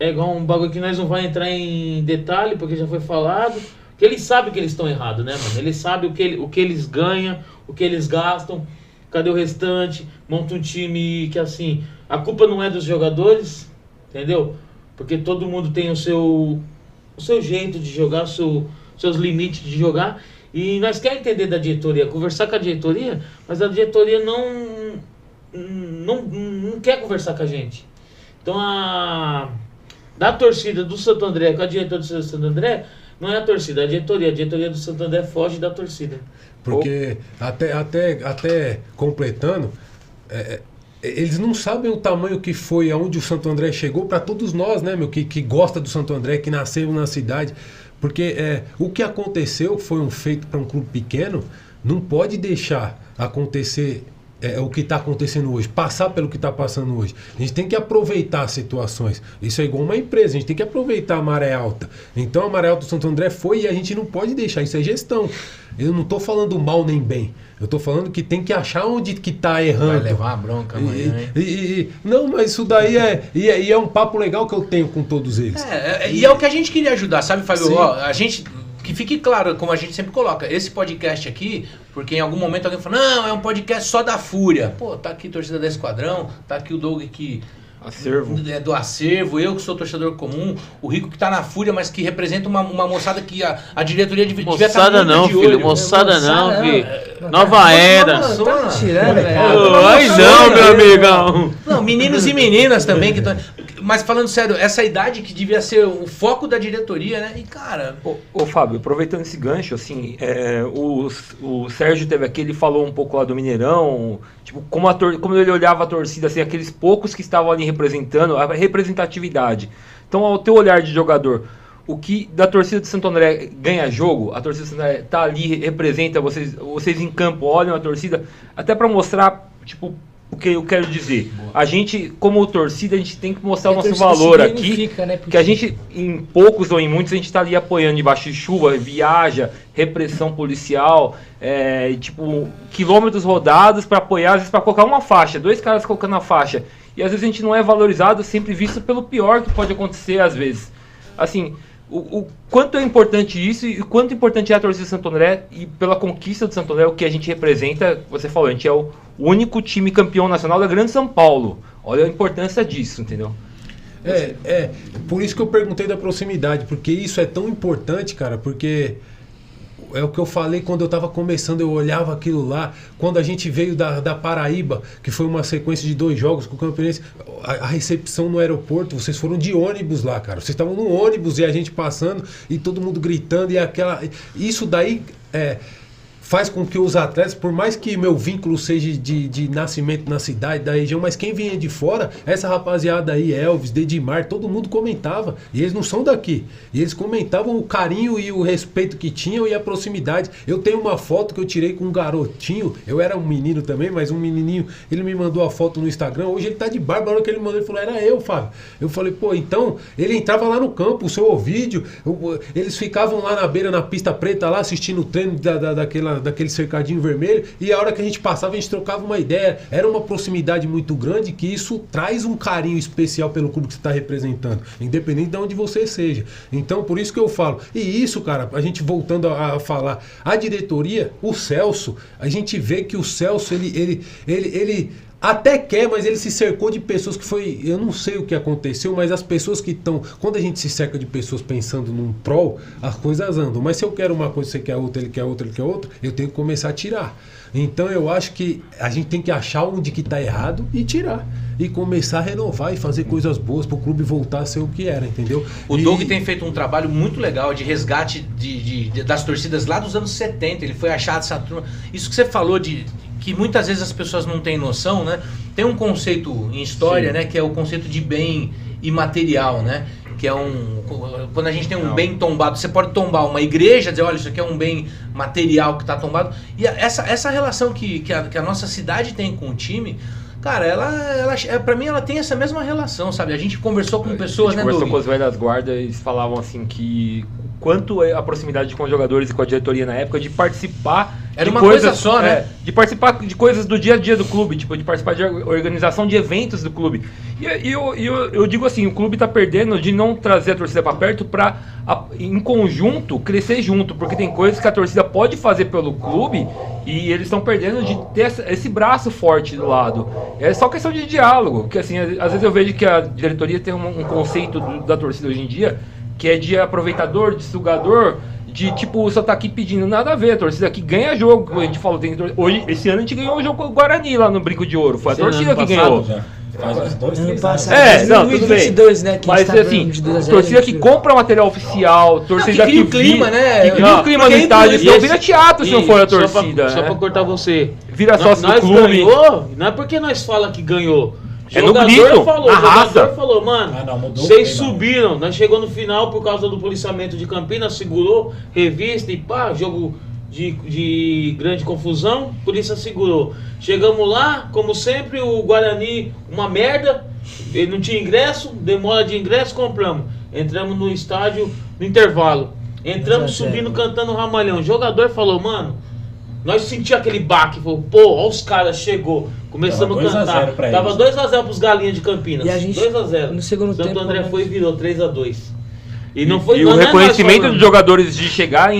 É igual um bagulho que nós não vamos entrar em detalhe, porque já foi falado, que eles sabem que eles estão errados, né, mano? Eles sabem o que eles ganham, o que eles gastam, cadê o restante? Monta um time que, assim, a culpa não é dos jogadores, entendeu? Porque todo mundo tem o seu jeito de jogar, seus limites de jogar, e nós queremos entender da diretoria, conversar com a diretoria, mas a diretoria não quer conversar com a gente. Então da torcida do Santo André com a diretoria do Santo André, não é a torcida, é a diretoria do Santo André foge da torcida. Porque até completando, eles não sabem o tamanho que foi, aonde o Santo André chegou, para todos nós, né, meu, que gosta do Santo André, que nascemos na cidade. Porque o que aconteceu foi um feito para um clube pequeno, não pode deixar acontecer o que está acontecendo hoje, passar pelo que está passando hoje. A gente tem que aproveitar as situações. Isso é igual uma empresa, a gente tem que aproveitar a maré alta. Então a maré alta do Santo André foi e a gente não pode deixar, isso é gestão. Eu não estou falando mal nem bem. Eu estou falando que tem que achar onde que está errando. Vai levar uma bronca amanhã, hein? Não, mas isso daí é um papo legal que eu tenho com todos eles. E é o que a gente queria ajudar, sabe, Fábio? Ó, a gente... Que fique claro, como a gente sempre coloca, esse podcast aqui, porque em algum momento alguém fala, não, é um podcast só da Fúria. Pô, tá aqui torcida da Esquadrão, tá aqui o Doug que... Acervo. É do Acervo, eu que sou torcedor comum, o Rico que tá na Fúria, mas que representa uma moçada que a diretoria devia estar moçada não, de filho, olho. moçada não, filho. Nova era. Tá tirando, Ai não, meu amigão. Não, meninos e meninas também que estão... Mas falando sério, essa idade que devia ser o foco da diretoria, né? E cara... Ô Fábio, aproveitando esse gancho, assim, o Sérgio teve aqui, ele falou um pouco lá do Mineirão, tipo, como ele olhava a torcida, assim, aqueles poucos que estavam ali representando, a representatividade. Então, ao teu olhar de jogador, o que da torcida de Santo André ganha jogo, a torcida de Santo André tá ali, representa, vocês em campo olham a torcida, até para mostrar, tipo, o que eu quero dizer. A gente, como torcida, a gente tem que mostrar o nosso valor aqui, né, que a gente, em poucos ou em muitos, a gente está ali apoiando debaixo de chuva, viaja, repressão policial, tipo, quilômetros rodados para apoiar, às vezes para colocar uma faixa, 2 caras colocando a faixa, e às vezes a gente não é valorizado, sempre visto pelo pior que pode acontecer às vezes. Assim, o quanto é importante isso e o quanto importante é a torcida do Santo André e pela conquista do Santo André, o que a gente representa, você falou, a gente é o único time campeão nacional da Grande São Paulo. Olha a importância disso, entendeu? Por isso que eu perguntei da proximidade, porque isso é tão importante, cara, porque é o que eu falei quando eu estava começando, eu olhava aquilo lá, quando a gente veio da Paraíba, que foi uma sequência de 2 jogos com o Campinense, a recepção no aeroporto, vocês foram de ônibus lá, cara, vocês estavam no ônibus e a gente passando e todo mundo gritando, e isso daí faz com que os atletas, por mais que meu vínculo seja de nascimento na cidade, da região, mas quem vinha de fora, essa rapaziada aí, Elvis, Dedimar, todo mundo comentava, e eles não são daqui, e eles comentavam o carinho e o respeito que tinham e a proximidade. Eu tenho uma foto que eu tirei com um garotinho, eu era um menino também, mas um menininho, ele me mandou a foto no Instagram, hoje ele tá de barba, na hora que ele mandou, ele falou, era eu, Fábio. Eu falei, pô, então, ele entrava lá no campo, o seu Ovídio, eles ficavam lá na beira, na pista preta, lá assistindo o treino daquele cercadinho vermelho, e a hora que a gente passava, a gente trocava uma ideia, era uma proximidade muito grande, que isso traz um carinho especial pelo clube que você está representando, independente de onde você seja. Então, por isso que eu falo, e isso, cara, a gente voltando a falar, a diretoria, o Celso, a gente vê que o Celso, ele até quer, mas ele se cercou de pessoas que foi... Eu não sei o que aconteceu, mas as pessoas que estão... Quando a gente se cerca de pessoas pensando num prol, as coisas andam. Mas se eu quero uma coisa, você quer outra, ele quer outra, ele quer outra, eu tenho que começar a tirar. Então eu acho que a gente tem que achar onde que está errado e tirar. E começar a renovar e fazer coisas boas para o clube voltar a ser o que era, entendeu? O Doug tem feito um trabalho muito legal de resgate das torcidas lá dos anos 70. Ele foi achado essa turma. Isso que você falou que muitas vezes as pessoas não têm noção, né? Tem um conceito em história, sim, né? Que é o conceito de bem imaterial, né? Que é quando a gente tem um bem tombado, você pode tombar uma igreja, dizer, olha, isso aqui é um bem material que está tombado. E essa relação que a nossa cidade tem com o time, cara, ela pra mim ela tem essa mesma relação, sabe? A gente conversou com pessoas, né, conversou com os velhos guardas, eles falavam assim que quanto a proximidade com os jogadores e com a diretoria na época de participar era uma coisa só, né? De participar de coisas do dia a dia do clube, tipo, de participar de organização de eventos do clube. E eu digo assim, o clube tá perdendo de não trazer a torcida para perto para em conjunto crescer junto, porque tem coisas que a torcida pode fazer pelo clube e eles estão perdendo de ter esse braço forte do lado. É só questão de diálogo, que assim, às vezes eu vejo que a diretoria tem um conceito da torcida hoje em dia que é de aproveitador, de sugador, de tipo, só tá aqui pedindo nada a ver, a torcida aqui ganha jogo, a gente falou, hoje, esse ano a gente ganhou o jogo com o Guarani lá no Brinco de Ouro, foi a torcida que ganhou. Faz uns 2, Ano 3 passado, não, tudo bem. 2022, né? Que Mas a gente tá assim, falando de 2 a 0, torcida a que gente compra material oficial, torcida que cria que o clima, né? Que cria o clima no Porque estádio, senão esse- vira teatro se não for a torcida. Só né? pra cortar você. Vira sócio do Nós clube. ganhou, não é porque nós fala que ganhou. É no grito, falou, na o jogador raça. falou, mano, mudou vocês o clima, subiram, nós chegou no final por causa do policiamento de Campinas, segurou, revista e pá, jogo de grande confusão, polícia segurou. Chegamos lá, como sempre, o Guarani, uma merda, ele não tinha ingresso, demora de ingresso, compramos. Entramos no estádio no intervalo. Entramos subindo, cantando Ramalhão. O jogador falou, mano, nós sentimos aquele baque, falou, pô, ó os caras, chegou. Começamos a cantar. Tava 2x0 pros galinhas de Campinas. E a gente, 2x0. no segundo Santo tempo, André né? foi e virou 3x2. E não foi E não o é reconhecimento nós dos falando. jogadores de chegar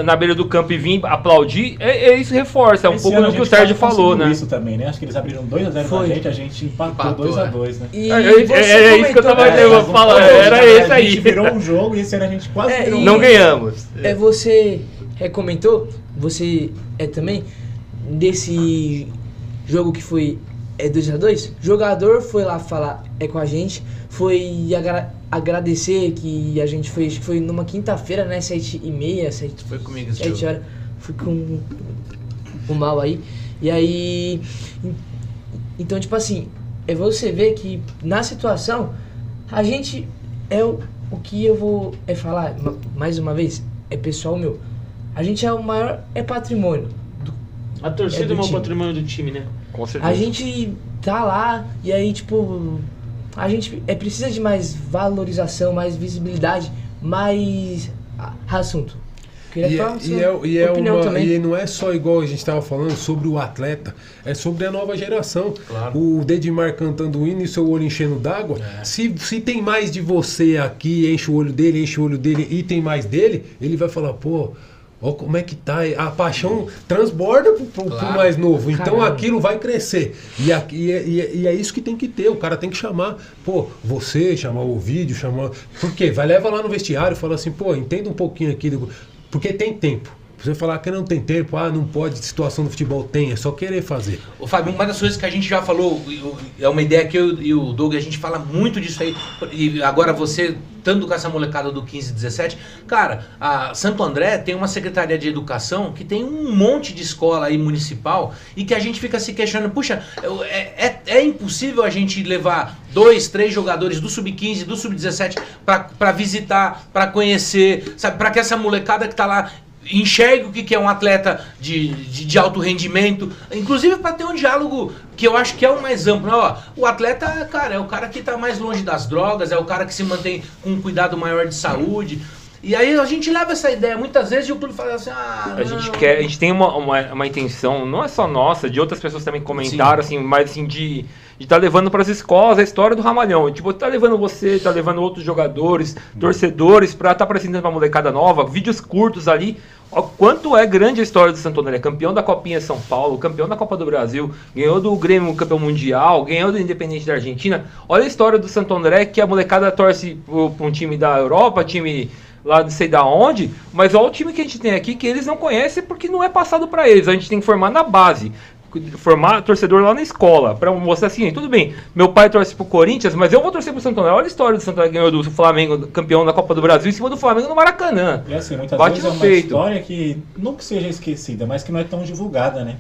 na beira do campo e vir aplaudir, isso reforça, é um Esse pouco ano do a que o gente Sérgio quase falou, conseguiu né? isso também, né? Acho que eles abriram 2x0 pra Foi. a gente empatou 2x2, né? E É você isso que eu tava comentou, falando, né? era esse A aí. gente virou um jogo e esse ano a gente quase virou um Não jogo. ganhamos. Você comentou, você também, desse jogo que foi 2x2, jogador foi lá falar com a gente, foi agradecer que a gente foi, acho que foi numa quinta-feira, né, 7h30, Foi comigo esse 7 jogo. horas, fui com o mal aí, e aí, então tipo assim, você vê que na situação, a gente o que eu vou falar, mais uma vez, pessoal meu, a gente é o maior patrimônio. A torcida é do o maior time. patrimônio do time, né? Com certeza. A gente tá lá e aí, tipo, a gente precisa de mais valorização, mais visibilidade, mais assunto. Queria falar sua opinião também. E não é só igual a gente estava falando sobre o atleta, é sobre a nova geração. Claro. O Dedimar cantando o hino e seu olho enchendo d'água. Se tem mais de você aqui, enche o olho dele e tem mais dele, ele vai falar, pô, ó como é que tá. A paixão transborda pro mais novo. Então Caramba. aquilo vai crescer. E é isso que tem que ter. O cara tem que chamar, pô, você, chamar o vídeo, chamar. Por quê? Leva lá no vestiário e fala assim, pô, entenda um pouquinho aqui. Porque tem tempo. Você falar que não tem tempo, não pode, situação do futebol tem, é só querer fazer. Ô Fábio, uma das coisas que a gente já falou, é uma ideia que eu e o Doug, a gente fala muito disso aí, e agora você, tanto com essa molecada do 15 e 17, cara, a Santo André tem uma secretaria de educação que tem um monte de escola aí municipal, e que a gente fica se questionando, puxa, é impossível a gente levar 2, 3 jogadores do Sub-15, do Sub-17 para visitar, para conhecer, sabe, para que essa molecada que tá lá enxergue o que é um atleta de alto rendimento, inclusive para ter um diálogo que eu acho que é o mais amplo, né? Ó, o atleta, cara, é o cara que está mais longe das drogas, é o cara que se mantém com um cuidado maior de saúde. E aí a gente leva essa ideia muitas vezes e o clube fala assim, A gente tem uma intenção, não é só nossa, de outras pessoas também comentaram, assim, mas assim, de estar levando para as escolas a história do Ramalhão. Tipo, tá levando você, tá levando outros jogadores, torcedores, para estar apresentando uma molecada nova, vídeos curtos ali. Ó, quanto é grande a história do Santo André, campeão da Copinha São Paulo, campeão da Copa do Brasil, ganhou do Grêmio campeão mundial, ganhou do Independente da Argentina. Olha a história do Santo André, que a molecada torce para um time da Europa, time lá não sei da onde, mas olha o time que a gente tem aqui que eles não conhecem porque não é passado para eles. A gente tem que formar na base, formar torcedor lá na escola, para mostrar assim, tudo bem, meu pai torce pro Corinthians, mas eu vou torcer pro Santo André. Olha a história do Santo André, ganhou do Flamengo, campeão da Copa do Brasil, em cima do Flamengo no Maracanã. E assim, muitas Bate vezes no é uma peito. história que não que seja esquecida, mas que não é tão divulgada, né?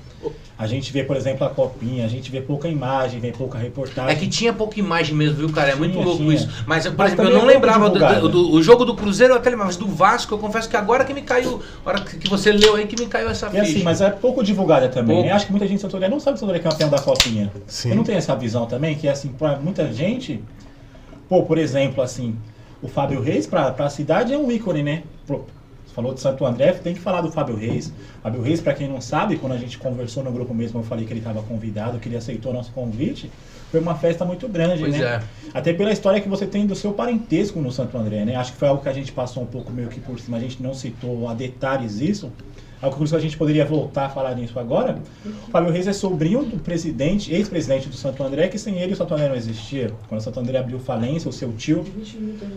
A gente vê, por exemplo, a Copinha, a gente vê pouca imagem, vê pouca reportagem. É que tinha pouca imagem mesmo, viu, cara? É muito louco isso. Mas, por exemplo, eu também não é pouco lembrava divulgado. do jogo do Cruzeiro, eu até lembrava, mas do Vasco, eu confesso que agora que me caiu, a hora que você leu aí, que me caiu essa E ficha. assim, mas é pouco divulgada também, Pouco. né? Acho que muita gente de Santo André não sabe que o Santo André é campeão da Copinha. Sim. Eu não tenho essa visão também, que assim, pra muita gente, pô, por exemplo, assim, o Fábio Reis, pra a cidade é um ícone, né? Você falou de Santo André, tem que falar do Fábio Reis. Fábio Reis, pra quem não sabe, quando a gente conversou no grupo mesmo, eu falei que ele estava convidado, que ele aceitou o nosso convite. Foi uma festa muito grande, Pois né? é. Até pela história que você tem do seu parentesco no Santo André, né? Acho que foi algo que a gente passou um pouco meio que por cima, a gente não citou a detalhes isso. Algo que a gente poderia voltar a falar nisso agora. O Fábio Reis é sobrinho do presidente, ex-presidente do Santo André, que sem ele o Santo André não existia. Quando o Santo André abriu falência, o seu tio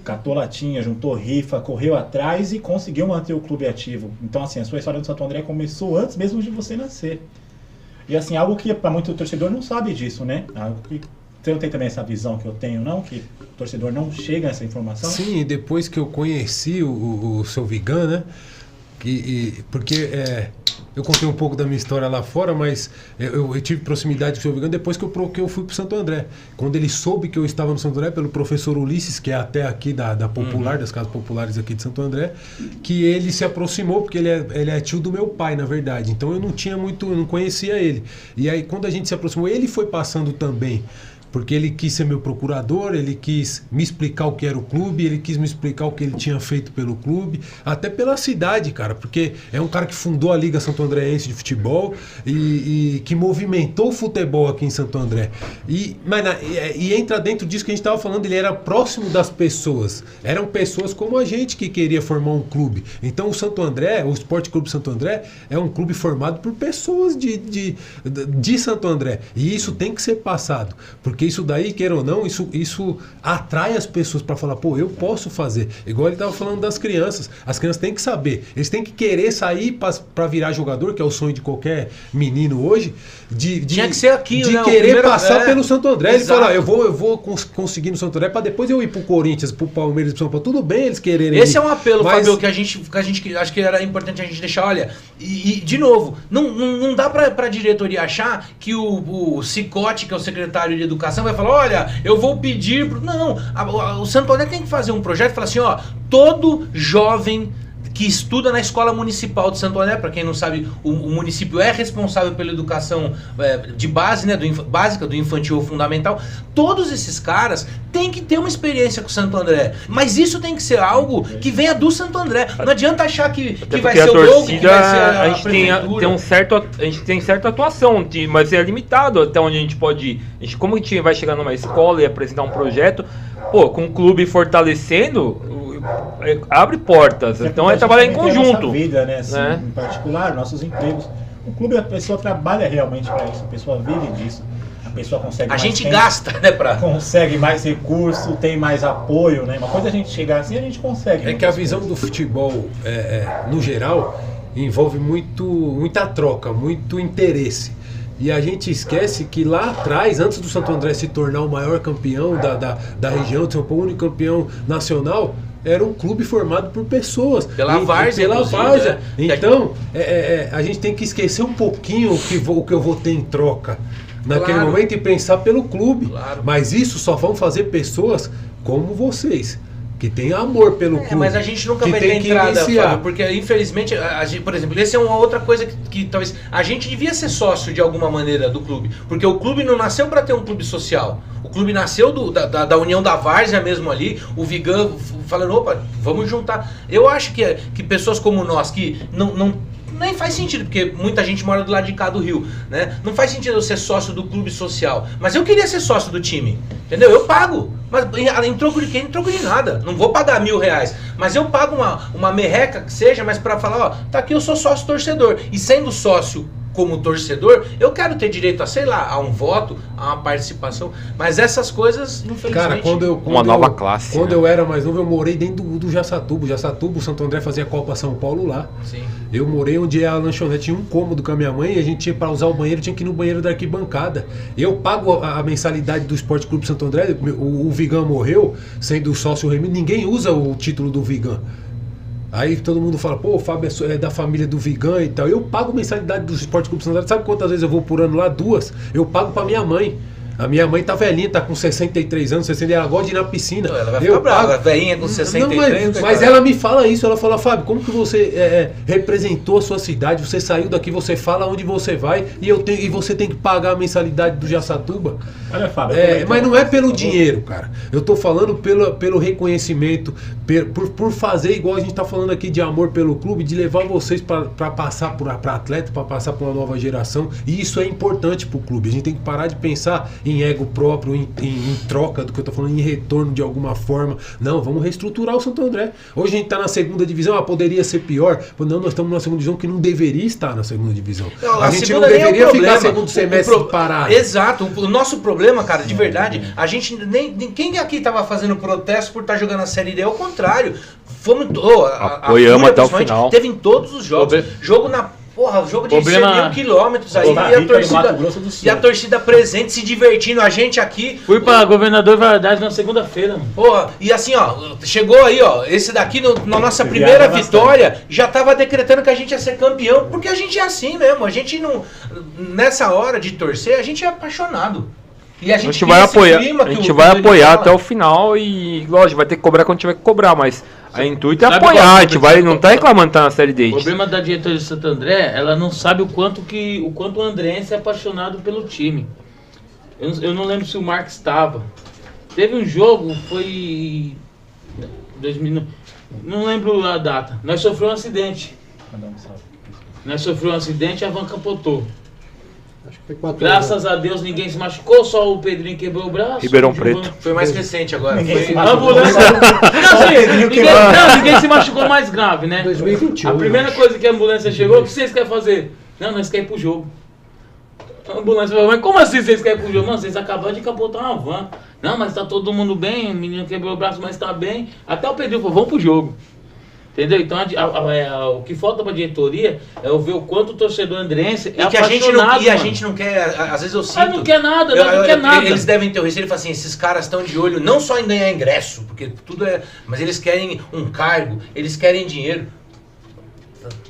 catou latinha, juntou rifa, correu atrás e conseguiu manter o clube ativo. Então, assim, a sua história do Santo André começou antes mesmo de você nascer. E, assim, algo que para muito torcedor não sabe disso, né? Algo que Você não tem também essa visão que eu tenho, não? Que o torcedor não chega a essa informação? Sim, depois que eu conheci o seu Vigan, né? Porque eu contei um pouco da minha história lá fora, mas eu tive proximidade com o seu Vigan depois que eu fui pro Santo André. Quando ele soube que eu estava no Santo André, pelo professor Ulisses, que é até aqui da Popular, das casas populares aqui de Santo André, que ele se aproximou, porque ele é tio do meu pai, na verdade. Então eu não conhecia ele. E aí quando a gente se aproximou, ele foi passando também. Porque ele quis ser meu procurador, ele quis me explicar o que era o clube, ele quis me explicar o que ele tinha feito pelo clube, até pela cidade, cara, porque é um cara que fundou a Liga Santo Andréense de Futebol e que movimentou o futebol aqui em Santo André. E entra dentro disso que a gente estava falando, ele era próximo das pessoas. Eram pessoas como a gente que queria formar um clube. Então o Santo André, o Esporte Clube Santo André, é um clube formado por pessoas de Santo André. E isso tem que ser passado, porque isso daí, queira ou não, isso atrai as pessoas para falar, pô, eu posso fazer. Igual ele estava falando das crianças. As crianças têm que saber. Eles têm que querer sair para virar jogador, que é o sonho de qualquer menino hoje, Tinha que ser aqui, de né? querer passar pelo Santo André. Exato. Ele fala, eu vou conseguir no Santo André para depois eu ir pro Corinthians, pro Palmeiras, pro São Paulo. Tudo bem eles quererem Esse ir, é um apelo, mas... Fabio, que a gente acho que era importante a gente deixar, olha, e de novo, não dá pra diretoria achar que o Cicote, que é o secretário de Educação, vai falar, olha, eu vou pedir... Não, o Santo André tem que fazer um projeto e falar assim, ó, todo jovem que estuda na Escola Municipal de Santo André, para quem não sabe, o município é responsável pela educação de base, né, básica, do infantil ou fundamental. Todos esses caras têm que ter uma experiência com o Santo André. Mas isso tem que ser algo que venha do Santo André. Não adianta achar que vai ser o Doug, que vai ser a prefeitura. A gente tem certa atuação, mas é limitado até onde a gente pode ir. Como a gente vai chegar numa escola e apresentar um projeto, pô, com o clube fortalecendo, abre portas. Então é trabalhar em conjunto. Nossa vida, né? Assim, em particular, nossos empregos. O clube, a pessoa trabalha realmente para isso, a pessoa vive disso. A pessoa consegue a mais gente tempo, gasta, né, consegue mais recurso, tem mais apoio, né? Uma coisa é a gente chegar assim, a gente consegue. É que a visão do futebol, no geral, envolve muita troca, muito interesse. E a gente esquece que lá atrás, antes do Santo André se tornar o maior campeão da região, de São Paulo, o único campeão nacional, era um clube formado por pessoas. Pela várzea. Então, a gente tem que esquecer um pouquinho o que eu vou ter em troca naquele momento e pensar pelo clube. Claro. Mas isso só vão fazer pessoas como vocês, que tem amor pelo clube. Mas a gente nunca vai ter entrada, Fábio, porque infelizmente, por exemplo, essa é uma outra coisa que talvez a gente devia ser sócio de alguma maneira do clube, porque o clube não nasceu para ter um clube social. O clube nasceu da união da várzea mesmo ali, o Vigan falando, opa, vamos juntar. Eu acho que pessoas como nós, que nem faz sentido, porque muita gente mora do lado de cá do Rio, né? Não faz sentido eu ser sócio do clube social. Mas eu queria ser sócio do time, entendeu? Eu pago. Mas em troco de quê? Em troco de nada. Não vou pagar R$1.000. Mas eu pago uma merreca que seja, mas pra falar, ó, tá aqui, eu sou sócio torcedor. E sendo sócio como torcedor, eu quero ter direito a, sei lá, a um voto, a uma participação. Mas essas coisas, infelizmente... Cara, uma nova classe. Quando eu era mais novo, eu morei dentro do Jaçatuba. O Santo André fazia Copa São Paulo lá. Sim. Eu morei onde a lanchonete tinha um cômodo com a minha mãe e a gente tinha para usar o banheiro, tinha que ir no banheiro da arquibancada. Eu pago a mensalidade do Esporte Clube Santo André. O Vigan morreu, sendo sócio Remy, ninguém usa o título do Vigan. Aí todo mundo fala, pô, o Fábio é da família do Vigan e tal. Eu pago mensalidade do Esporte Clube Santo André. Sabe quantas vezes eu vou por ano lá? 2. Eu pago pra minha mãe. A minha mãe tá velhinha, tá com 63 anos, 60, ela gosta de ir na piscina. Ela vai ficar brava, velhinha com 63. Mas ela me fala isso, ela fala, Fábio, como que você representou a sua cidade, você saiu daqui, você fala onde você vai e você tem que pagar a mensalidade do Jaçatuba. Olha, Fábio, mas não é pelo dinheiro, cara. Eu tô falando pelo reconhecimento, por fazer igual a gente tá falando aqui de amor pelo clube, de levar vocês pra passar pra atleta, pra passar por uma nova geração. E isso é importante pro clube. A gente tem que parar de pensar em ego próprio, em troca do que eu tô falando, em retorno de alguma forma. Não, vamos reestruturar o Santo André. Hoje a gente tá na segunda divisão, poderia ser pior. Não, nós estamos na segunda divisão que não deveria estar na segunda divisão. Não, a gente não deveria ficar segundo semestre parado. Exato. O nosso problema, cara, de verdade, a gente quem aqui tava fazendo protesto por estar jogando a Série D? Ao contrário. Fomos apoiamos até o final. Teve em todos os jogos. Jogo na Porra, jogo de Problema- 100.000 quilômetros aí, Costa Rica do Mato Grosso do Sul. e a torcida presente, se divertindo, a gente aqui. Fui pra Governador Valadares na segunda-feira, mano. Porra, e assim, ó, chegou aí, ó, esse daqui na nossa primeira vitória, já tava decretando que a gente ia ser campeão, porque a gente é assim mesmo, a gente não, nessa hora de torcer, a gente é apaixonado. E a gente vai cria esse apoiar, clima a que gente o vai Dudu apoiar fala. até o final e, lógico, vai ter que cobrar quando tiver que cobrar, mas a intuito é Sabe apoiar, qual é o a gente vai, problema? não tá reclamando de estar na Série D. O problema da diretoria de Santo André, ela não sabe o quanto o andrense é apaixonado pelo time. Eu não lembro se o Marcos estava. Teve um jogo, foi 2000, não lembro a data. Nós sofremos um acidente. E a van capotou. Acho que foi 4 Graças a Deus ninguém se machucou, só o Pedrinho quebrou o braço. Ribeirão o Gilvan- Preto. Foi mais recente agora. Ninguém Foi se A machucou. ambulância. Ninguém se machucou mais grave, né? 2021. A primeira coisa que a ambulância chegou, o que vocês querem fazer? Não, nós queremos ir pro jogo. A ambulância falou, mas como assim vocês querem ir pro jogo? Não, vocês acabaram de capotar uma van. Não, mas tá todo mundo bem, o menino quebrou o braço, mas tá bem. Até o Pedrinho falou, vamos pro jogo. Entendeu? Então o que falta pra diretoria é eu ver o quanto o torcedor andrense é E que a gente não, apaixonado, e a mano. gente não quer, às vezes eu sinto. Ah, não quer nada, não quer nada. Eles devem ter o receio, ele fala assim, esses caras estão de olho não só em ganhar ingresso, porque tudo é, mas eles querem um cargo, eles querem dinheiro.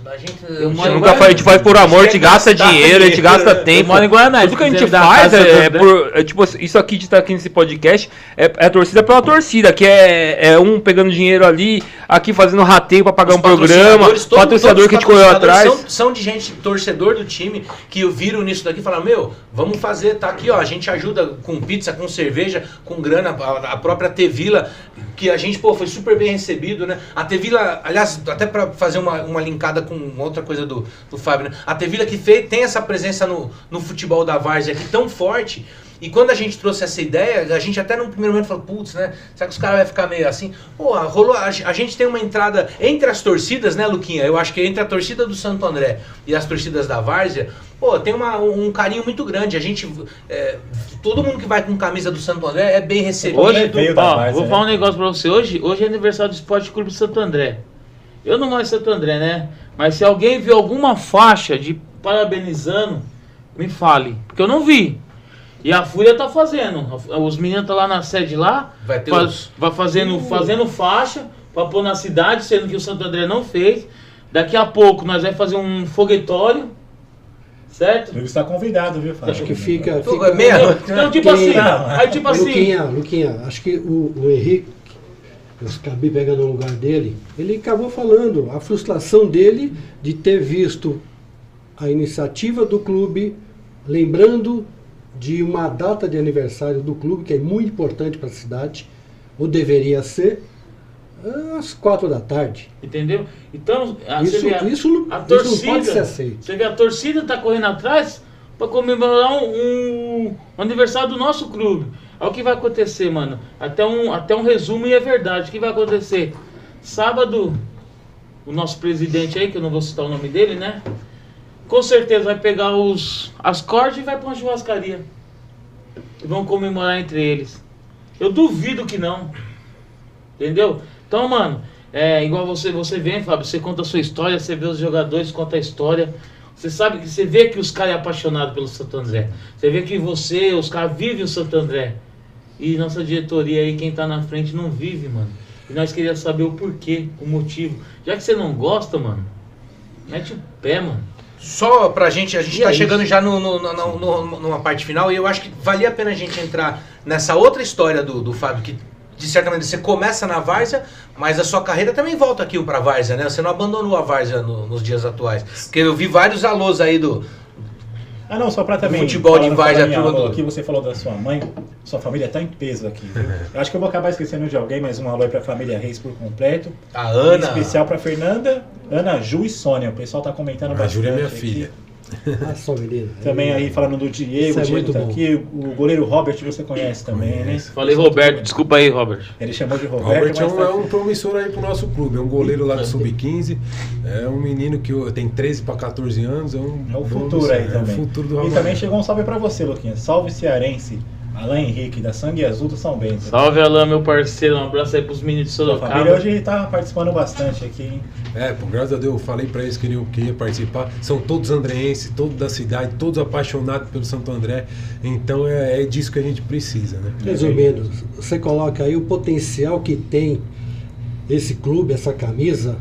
A gente, A gente faz por amor, a gente gasta dinheiro, a gente gasta tempo. moro em Guaraná, Tudo que a se gente quiser dar faz casa, é né? por. Tipo, isso aqui de estar aqui nesse podcast é a torcida pela torcida, que é um pegando dinheiro ali, aqui fazendo rateio pra pagar um programa, patrocinador que a gente correu atrás. São de gente, torcedor do time, que viram nisso daqui e falaram, meu, vamos fazer, tá aqui, ó, a gente ajuda com pizza, com cerveja, com grana, a própria Tevila, que a gente, pô, foi super bem recebido, né? A Tevila, aliás, até pra fazer uma linkada com outra coisa do Fábio, né? A Tevila que tem essa presença no futebol da Várzea aqui tão forte. E quando a gente trouxe essa ideia, a gente até no primeiro momento falou, putz, né? Será que os caras vão ficar meio assim? Pô, rolou, a gente tem uma entrada entre as torcidas, né, Luquinha? Eu acho que entre a torcida do Santo André e as torcidas da Várzea, pô, tem um carinho muito grande. A gente, todo mundo que vai com camisa do Santo André é bem recebido. Hoje, vou falar um negócio pra você. Hoje é aniversário do Esporte Clube Santo André. Eu não moro em Santo André, né? Mas se alguém viu alguma faixa de parabenizando, me fale. Porque eu não vi. E a Fúria tá fazendo. Os meninos estão lá na sede lá. Vai fazendo faixa pra pôr na cidade, sendo que o Santo André não fez. Daqui a pouco nós vamos fazer um foguetório. Certo? Ele está convidado, viu, Fábio? Acho que fica Então, tipo assim, aí tipo assim. Luquinha, acho que o Henrique, eu acabei pegando o lugar dele, ele acabou falando a frustração dele de ter visto a iniciativa do clube, lembrando de uma data de aniversário do clube, que é muito importante para a cidade, ou deveria ser, às 4 da tarde. Entendeu? Então, Isso não pode ser aceito. Você vê, a torcida tá correndo atrás para comemorar um aniversário do nosso clube. Olha o que vai acontecer, mano. Até um resumo e é verdade. O que vai acontecer? Sábado, o nosso presidente aí, que eu não vou citar o nome dele, né? Com certeza vai pegar as cordas e vai pra uma churrascaria. E vão comemorar entre eles. Eu duvido que não. Entendeu? Então, mano, igual você vem, Fábio, você conta a sua história, você vê os jogadores, conta a história. Você sabe que você vê que os caras é apaixonados pelo Santo André. Você vê que os caras vivem o Santo André. E nossa diretoria aí, quem tá na frente, não vive, mano. E nós queríamos saber o porquê, o motivo. Já que você não gosta, mano, mete o pé, mano. Só pra gente, a gente tá chegando já numa parte final, e eu acho que valia a pena a gente entrar nessa outra história do Fábio, que de certa maneira você começa na Várzea, mas a sua carreira também volta aqui pra Várzea, né? Você não abandonou a Várzea nos dias atuais. Porque eu vi vários alôs aí não, só pra também futebol de Várzea. Aqui você falou da sua mãe, sua família tá em peso aqui, viu? Eu acho que eu vou acabar esquecendo de alguém, mas um alô aí pra família Reis por completo. A Ana. Em especial pra Fernanda, Ana, Ju e Sônia. O pessoal tá comentando bastante. A Júlia é minha aqui. filha. Só menina. Também aí falando do Diego, o Diego tá bom. aqui. O goleiro Robert você conhece também, né? Falei Roberto, desculpa aí, Robert. Ele chamou de Roberto. Robert mas é um promissor aí pro nosso clube, é um goleiro lá do Sub-15, é um menino que tem 13 para 14 anos, é o futuro aí também. É o futuro do E Ramalhão. também chegou um salve pra você, Luquinha. Salve cearense. Alain Henrique, da Sangue Azul do São Bento. Salve, Alain, meu parceiro. Um abraço aí pros meninos de A Sorocaba. família hoje tá participando bastante aqui, hein? Por graças a Deus, eu falei pra eles que ia participar. São todos andreenses, todos da cidade, todos apaixonados pelo Santo André. Então é disso que a gente precisa, né? Resumindo, você coloca aí o potencial que tem esse clube, essa camisa.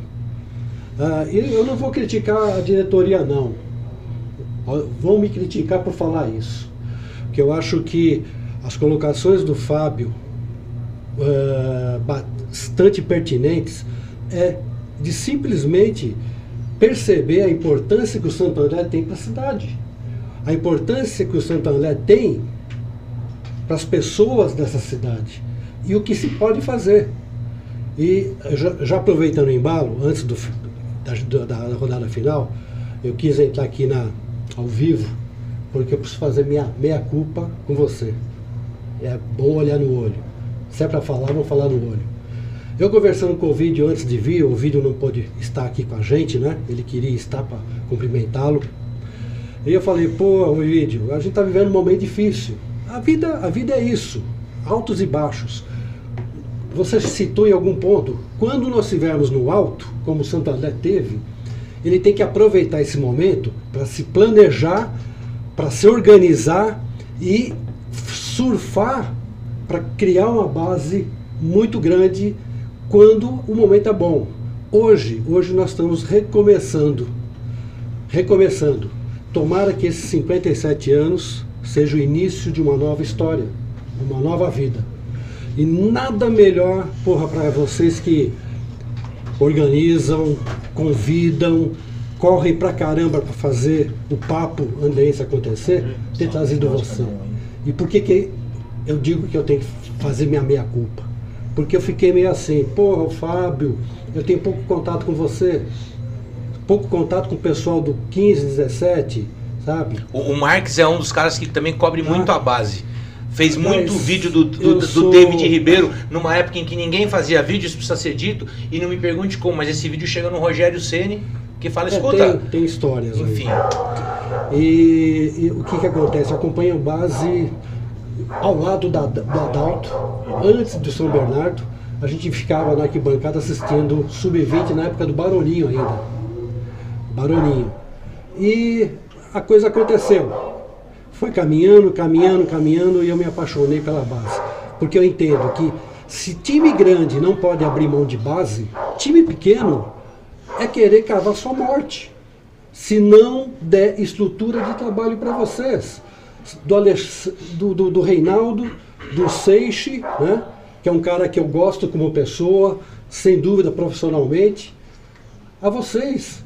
Eu não vou criticar a diretoria, não. Vão me criticar por falar isso. Porque eu acho que as colocações do Fábio, bastante pertinentes, é de simplesmente perceber a importância que o Santo André tem para a cidade. A importância que o Santo André tem para as pessoas dessa cidade. E o que se pode fazer. E já aproveitando o embalo, antes da rodada final, eu quis entrar aqui ao vivo, porque eu preciso fazer meia culpa com você. É bom olhar no olho. Se é para falar, vamos falar no olho. Eu conversando com o Ovidio antes de vir, o Ovidio não pôde estar aqui com a gente, né? Ele queria estar para cumprimentá-lo. E eu falei, Ovidio, a gente está vivendo um momento difícil. A vida é isso, altos e baixos. Você citou em algum ponto, quando nós estivermos no alto, como o Santo André teve, ele tem que aproveitar esse momento para se planejar, para se organizar e surfar para criar uma base muito grande quando o momento é bom. Hoje nós estamos recomeçando. Tomara que esses 57 anos seja o início de uma nova história, uma nova vida. E nada melhor, para vocês que organizam, convidam, correm pra caramba para fazer o papo andreense acontecer, ter trazido você. E por que eu digo que eu tenho que fazer minha meia-culpa? Porque eu fiquei meio assim, o Fábio, eu tenho pouco contato com você, pouco contato com o pessoal do 15, 17, sabe? O Marques é um dos caras que também cobre muito a base. Fez muito vídeo do David Ribeiro, numa época em que ninguém fazia vídeo, isso precisa ser dito, e não me pergunte como, mas esse vídeo chega no Rogério Ceni, que fala, escuta... Tem histórias. Enfim. E o que acontece? Eu acompanho base ao lado do Adalto, antes do São Bernardo, a gente ficava na arquibancada assistindo Sub-20 na época do Baroninho ainda. Baroninho. E a coisa aconteceu. Foi caminhando, e eu me apaixonei pela base. Porque eu entendo que se time grande não pode abrir mão de base, time pequeno é querer cavar sua morte. Se não der estrutura de trabalho para vocês. Do Reinaldo, do Seixe, né? Que é um cara que eu gosto como pessoa, sem dúvida profissionalmente. A vocês,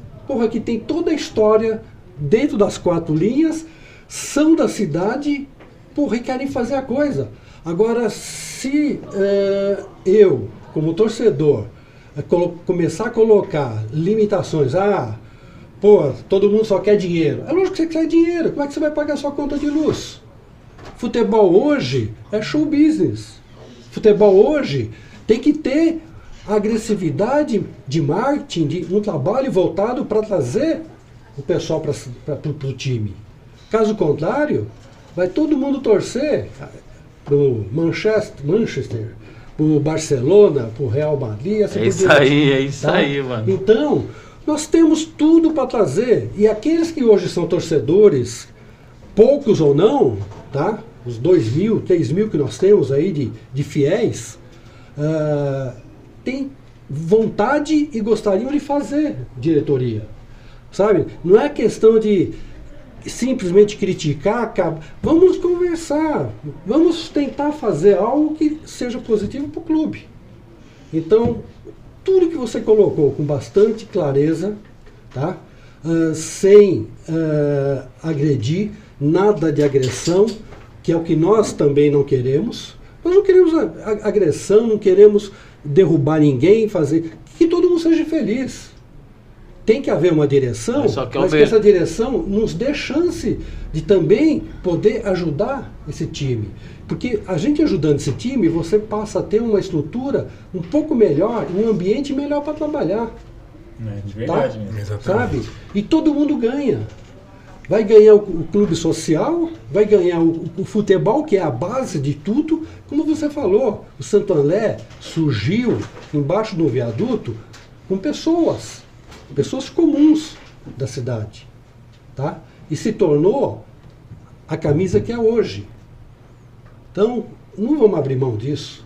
que tem toda a história dentro das 4 linhas, são da cidade, e querem fazer a coisa. Agora, se eu, como torcedor, começar a colocar limitações, todo mundo só quer dinheiro. É lógico que você quer dinheiro, como é que você vai pagar a sua conta de luz? Futebol hoje é show business. Futebol hoje tem que ter agressividade de marketing, um trabalho voltado para trazer o pessoal para o time. Caso contrário, vai todo mundo torcer para o Manchester, para o Barcelona, para o Real Madrid. É isso aí, mano. Então, nós temos tudo para trazer. E aqueles que hoje são torcedores, poucos ou não, tá? Os 2.000, 3.000 que nós temos aí de fiéis, têm vontade e gostariam de fazer diretoria. Sabe? Não é questão de simplesmente criticar, vamos conversar, vamos tentar fazer algo que seja positivo para o clube. Então, tudo que você colocou com bastante clareza, tá? Sem agredir, nada de agressão, que é o que nós também não queremos. Nós não queremos agressão, não queremos derrubar ninguém, fazer que todo mundo seja feliz. Tem que haver uma direção, mas que essa direção nos dê chance de também poder ajudar esse time. Porque a gente ajudando esse time, você passa a ter uma estrutura um pouco melhor, um ambiente melhor para trabalhar. De verdade, tá? Sabe? E todo mundo ganha. vai ganhar o clube social, vai ganhar o futebol, que é a base de tudo. Como você falou, o Santo André surgiu embaixo do viaduto com pessoas comuns da cidade, tá? E se tornou a camisa que é hoje. Então, não vamos abrir mão disso.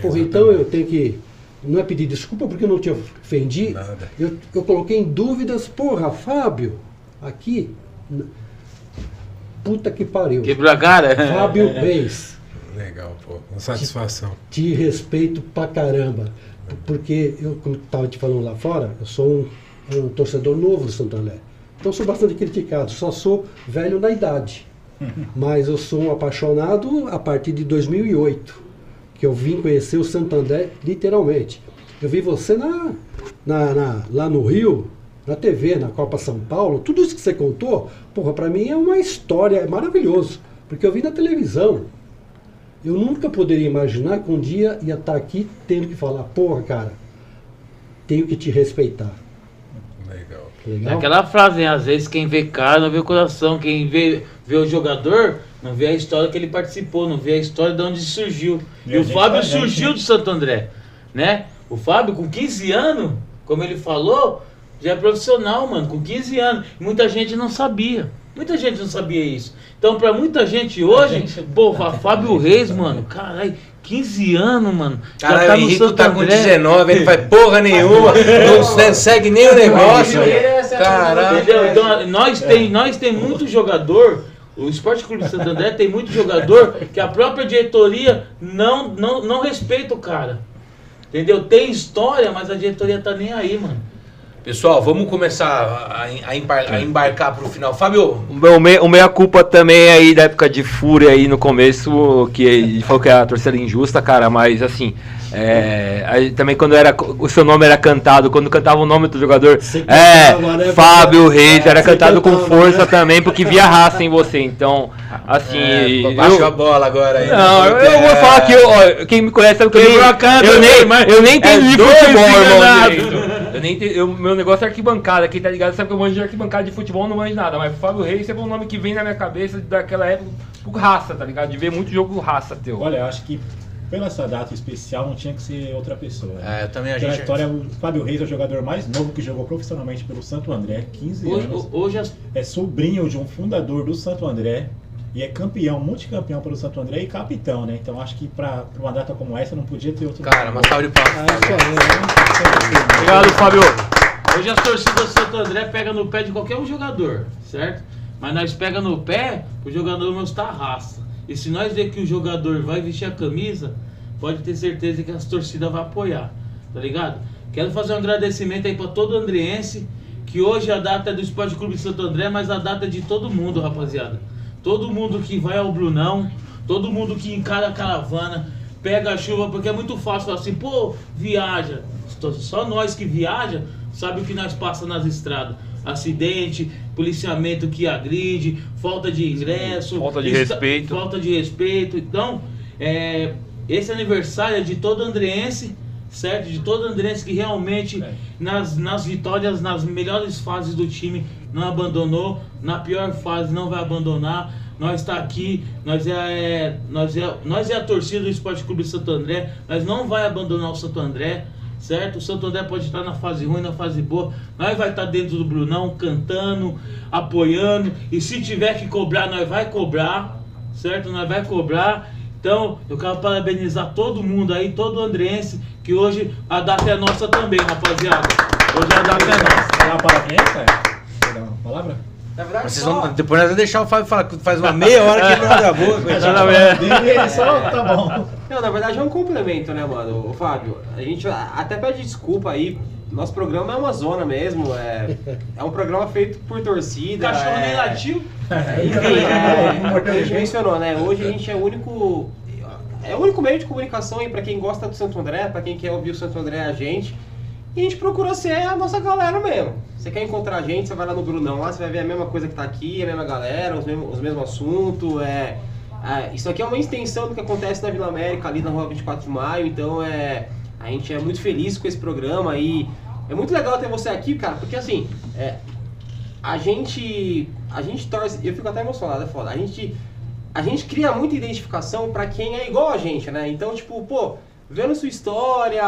Porra, então eu tenho que... Não é pedir desculpa porque eu não te ofendi. Nada. Eu coloquei em dúvidas. Porra, Fábio, aqui... Puta que pariu. Quebrou a cara? Fábio Reis. Legal, pô. Uma satisfação. Te respeito pra caramba. Porque eu, como estava te falando lá fora, eu sou um torcedor novo do Santo André. Então sou bastante criticado. Só sou velho na idade. Mas eu sou um apaixonado a partir de 2008, que eu vim conhecer o Santo André literalmente. Eu vi você lá no Rio, na TV, na Copa São Paulo, tudo isso que você contou, porra, pra mim é uma história, é maravilhoso, porque eu vi na televisão. Eu nunca poderia imaginar que um dia ia estar aqui tendo que falar, porra, cara, tenho que te respeitar. Legal. É aquela frase, né? Às vezes quem vê cara não vê o coração, quem vê o jogador não vê a história que ele participou, não vê a história de onde surgiu. E o Fábio surgiu do Santo André, né? O Fábio com 15 anos, como ele falou, já é profissional, mano, com 15 anos. Muita gente não sabia. Muita gente não sabia isso. Então, pra muita gente hoje, pô, Fábio Reis, mano, caralho, 15 anos, mano. Caralho, tá o no Henrique Santo tá com André. 19, ele não faz porra nenhuma, não segue nem o negócio. Caralho. Entendeu? Então, nós tem muito jogador, o Esporte Clube Santo André tem muito jogador que a própria diretoria não respeita o cara. Entendeu? Tem história, mas a diretoria tá nem aí, mano. Pessoal, vamos começar a embarcar pro final. Fábio. O meia-culpa também aí da época de Fúria aí no começo, que ele falou que a torcida era injusta, cara, mas assim, aí, também quando o seu nome era cantado, quando cantava o nome do jogador, cantava, né, Fábio Reis, era cantado cantava, com força, né? também, porque via raça em você, então, assim... Baixou a bola agora aí. Não, eu vou falar que quem me conhece sabe que eu nem tenho de futebol, irmão. Meu negócio é arquibancada, quem tá ligado sabe que eu manjo de arquibancada de futebol, não manjo nada, mas Fábio Reis é um nome que vem na minha cabeça daquela época, por raça, tá ligado? De ver muito jogo raça teu. Olha, eu acho que pela essa data especial não tinha que ser outra pessoa. Né? Eu também Pela história, o Fábio Reis é o jogador mais novo que jogou profissionalmente pelo Santo André, 15 anos. Hoje é sobrinho de um fundador do Santo André e é campeão, multicampeão pelo Santo André e capitão, né? Então acho que pra uma data como essa não podia ter outro. Cara, uma salva de palmas. Obrigado, Fábio. Hoje as torcidas do Santo André pegam no pé de qualquer um jogador, certo? Mas nós pega no pé, o jogador mostrar a raça. E se nós ver que o jogador vai vestir a camisa, pode ter certeza que as torcidas vão apoiar, tá ligado? Quero fazer um agradecimento aí pra todo andriense, que hoje a data é do Esporte Clube Santo André, mas a data é de todo mundo, rapaziada. Todo mundo que vai ao Brunão, todo mundo que encara a caravana, pega a chuva, porque é muito fácil falar assim, pô, viaja. Só nós que viaja sabe o que nós passa nas estradas. Acidente, policiamento que agride, falta de ingresso, falta de respeito. Falta de respeito. Então, esse aniversário é de todo andriense, certo? De todo andriense que realmente nas vitórias, nas melhores fases do time não abandonou, na pior fase não vai abandonar. Nós está aqui, nós é a torcida do Esporte Clube Santo André, nós não vai abandonar o Santo André, certo? O Santo André pode estar na fase ruim, na fase boa, nós vai estar dentro do Brunão, cantando, apoiando, e se tiver que cobrar, nós vai cobrar, certo? Nós vai cobrar. Então, eu quero parabenizar todo mundo aí, todo andriense, que hoje a data é nossa também, rapaziada. Hoje a data é nossa. Dá uma parabéns, cara? Quer dar uma palavra? Na verdade, Vocês vão, depois nós vamos deixar o Fábio falar, faz uma meia hora que ele não abre a boca. Só tá bom. Não, na verdade é um complemento, né, mano? Ô, Fábio, a gente até pede desculpa aí. Nosso programa é uma zona mesmo. É um programa feito por torcida. Cachorro nem latiu. Enfim, a gente mencionou, né? Hoje a gente é o único. É o único meio de comunicação aí pra quem gosta do Santo André, pra quem quer ouvir o Santo André, a gente. E a gente procura ser a nossa galera mesmo. Você quer encontrar a gente, você vai lá no Brunão, lá você vai ver a mesma coisa que tá aqui, a mesma galera, os mesmos assuntos. Isso aqui é uma extensão do que acontece na Vila América, ali na rua 24 de Maio. Então a gente é muito feliz com esse programa e é muito legal ter você aqui, cara, porque assim, a gente torce, eu fico até emocionado, é foda. A gente cria muita identificação pra quem é igual a gente, né? Então, tipo, pô, vendo sua história,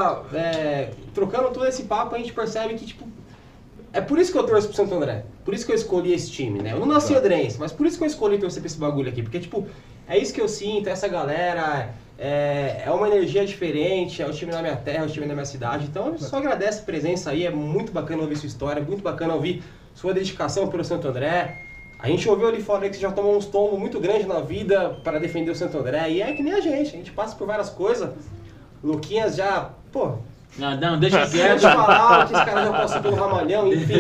trocando todo esse papo, a gente percebe que, tipo, é por isso que eu torço pro Santo André. Por isso que eu escolhi esse time, né? Eu não nasci adrense, mas por isso que eu escolhi torcer pra esse bagulho aqui. Porque, tipo, é isso que eu sinto, essa galera, é uma energia diferente, é o time da minha terra, é o time da minha cidade. Então, eu só agradeço a presença aí, é muito bacana ouvir sua história, é muito bacana ouvir sua dedicação pelo Santo André. A gente ouviu ali fora que você já tomou uns tombos muito grandes na vida para defender o Santo André. E é que nem a gente passa por várias coisas. O Luquinhas já, pô... Não, deixa quieto. Falar que esse cara já passou pelo Ramalhão, enfim,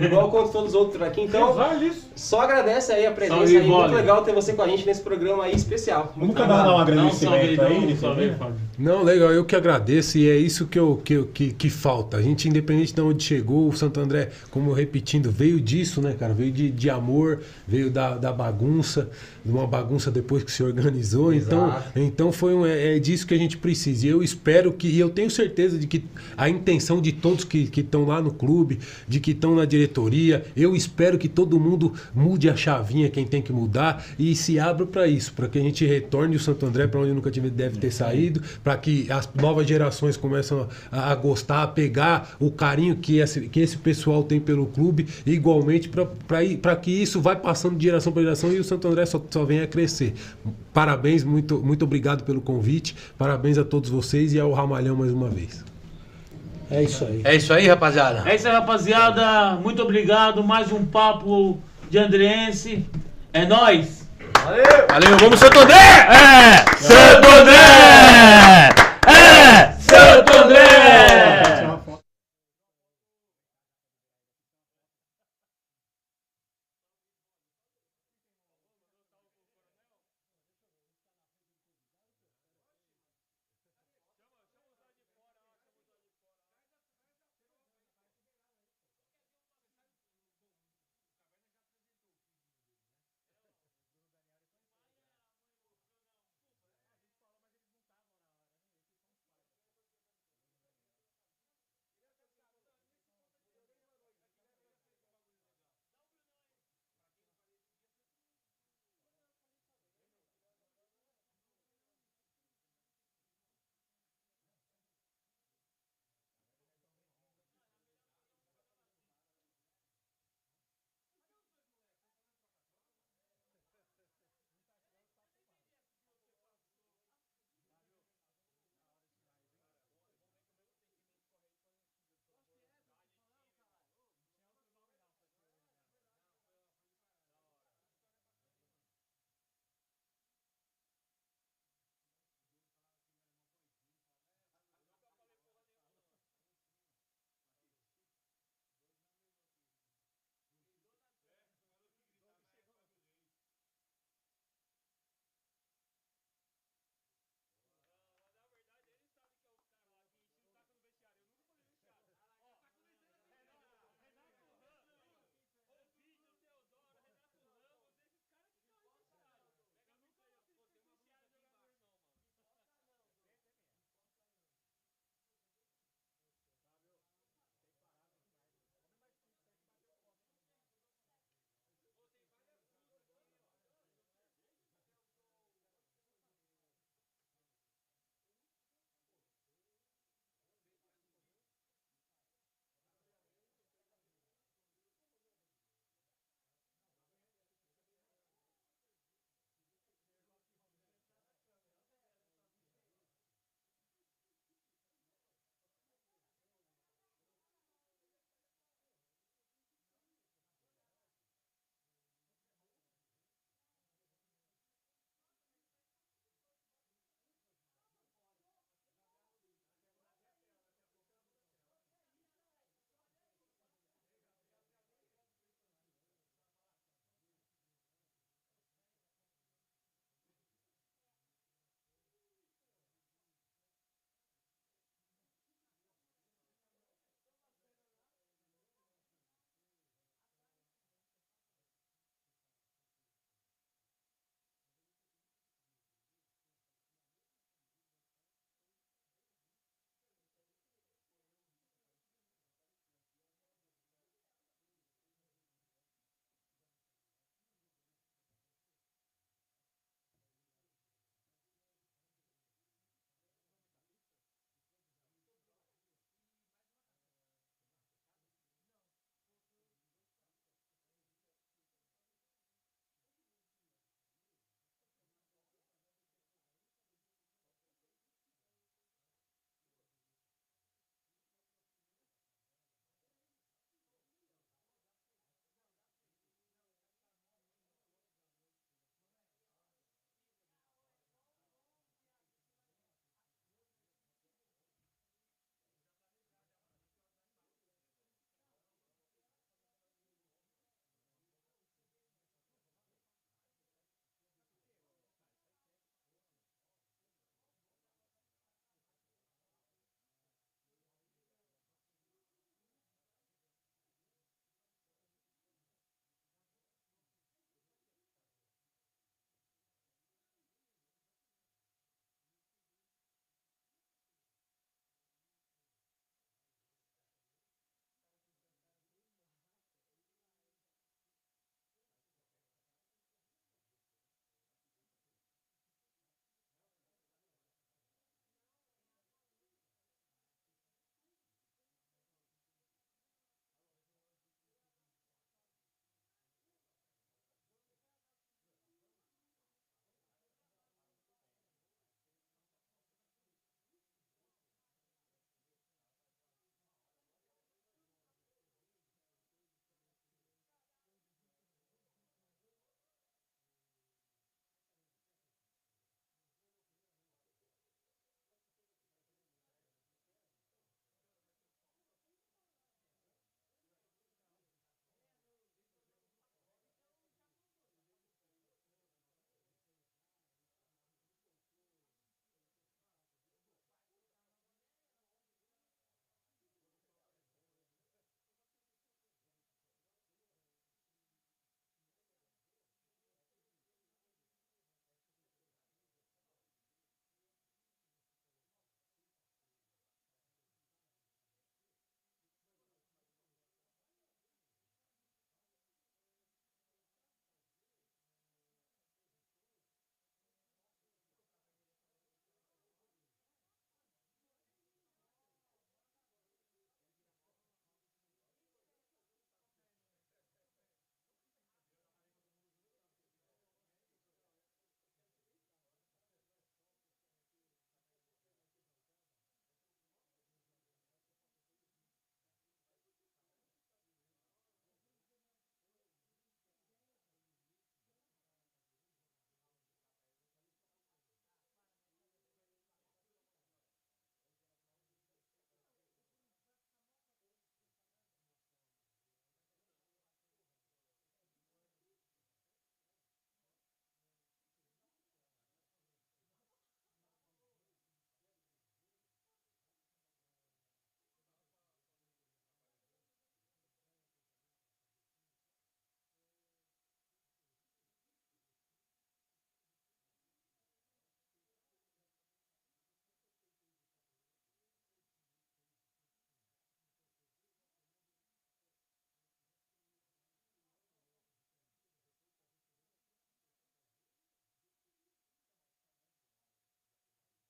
igual quanto todos os outros aqui. Então, só agradece aí a presença aí. Muito legal ter você com a gente nesse programa aí especial. Vamos dar um agradecimento aí, Fábio. Não, legal, eu que agradeço e é isso que falta. A gente, independente de onde chegou, o Santo André, como eu repetindo, veio disso, né, cara? Veio de amor, veio da bagunça, de uma bagunça depois que se organizou. Então é disso que a gente precisa. E eu espero e eu tenho certeza de que a intenção de todos que estão lá no clube, de que estão na diretoria, eu espero que todo mundo mude a chavinha, quem tem que mudar, e se abra para isso, para que a gente retorne o Santo André para onde nunca deve ter saído, para que as novas gerações comecem a gostar, a pegar o carinho que esse pessoal tem pelo clube, igualmente para que isso vai passando de geração para geração e o Santo André só venha a crescer. Parabéns, muito obrigado pelo convite, parabéns a todos vocês e ao Ramalhão mais uma vez. É isso aí. É isso aí, rapaziada. É isso aí, rapaziada. Muito obrigado. Mais um papo de andrense. É nóis. Valeu, vamos Santo André! Santo André!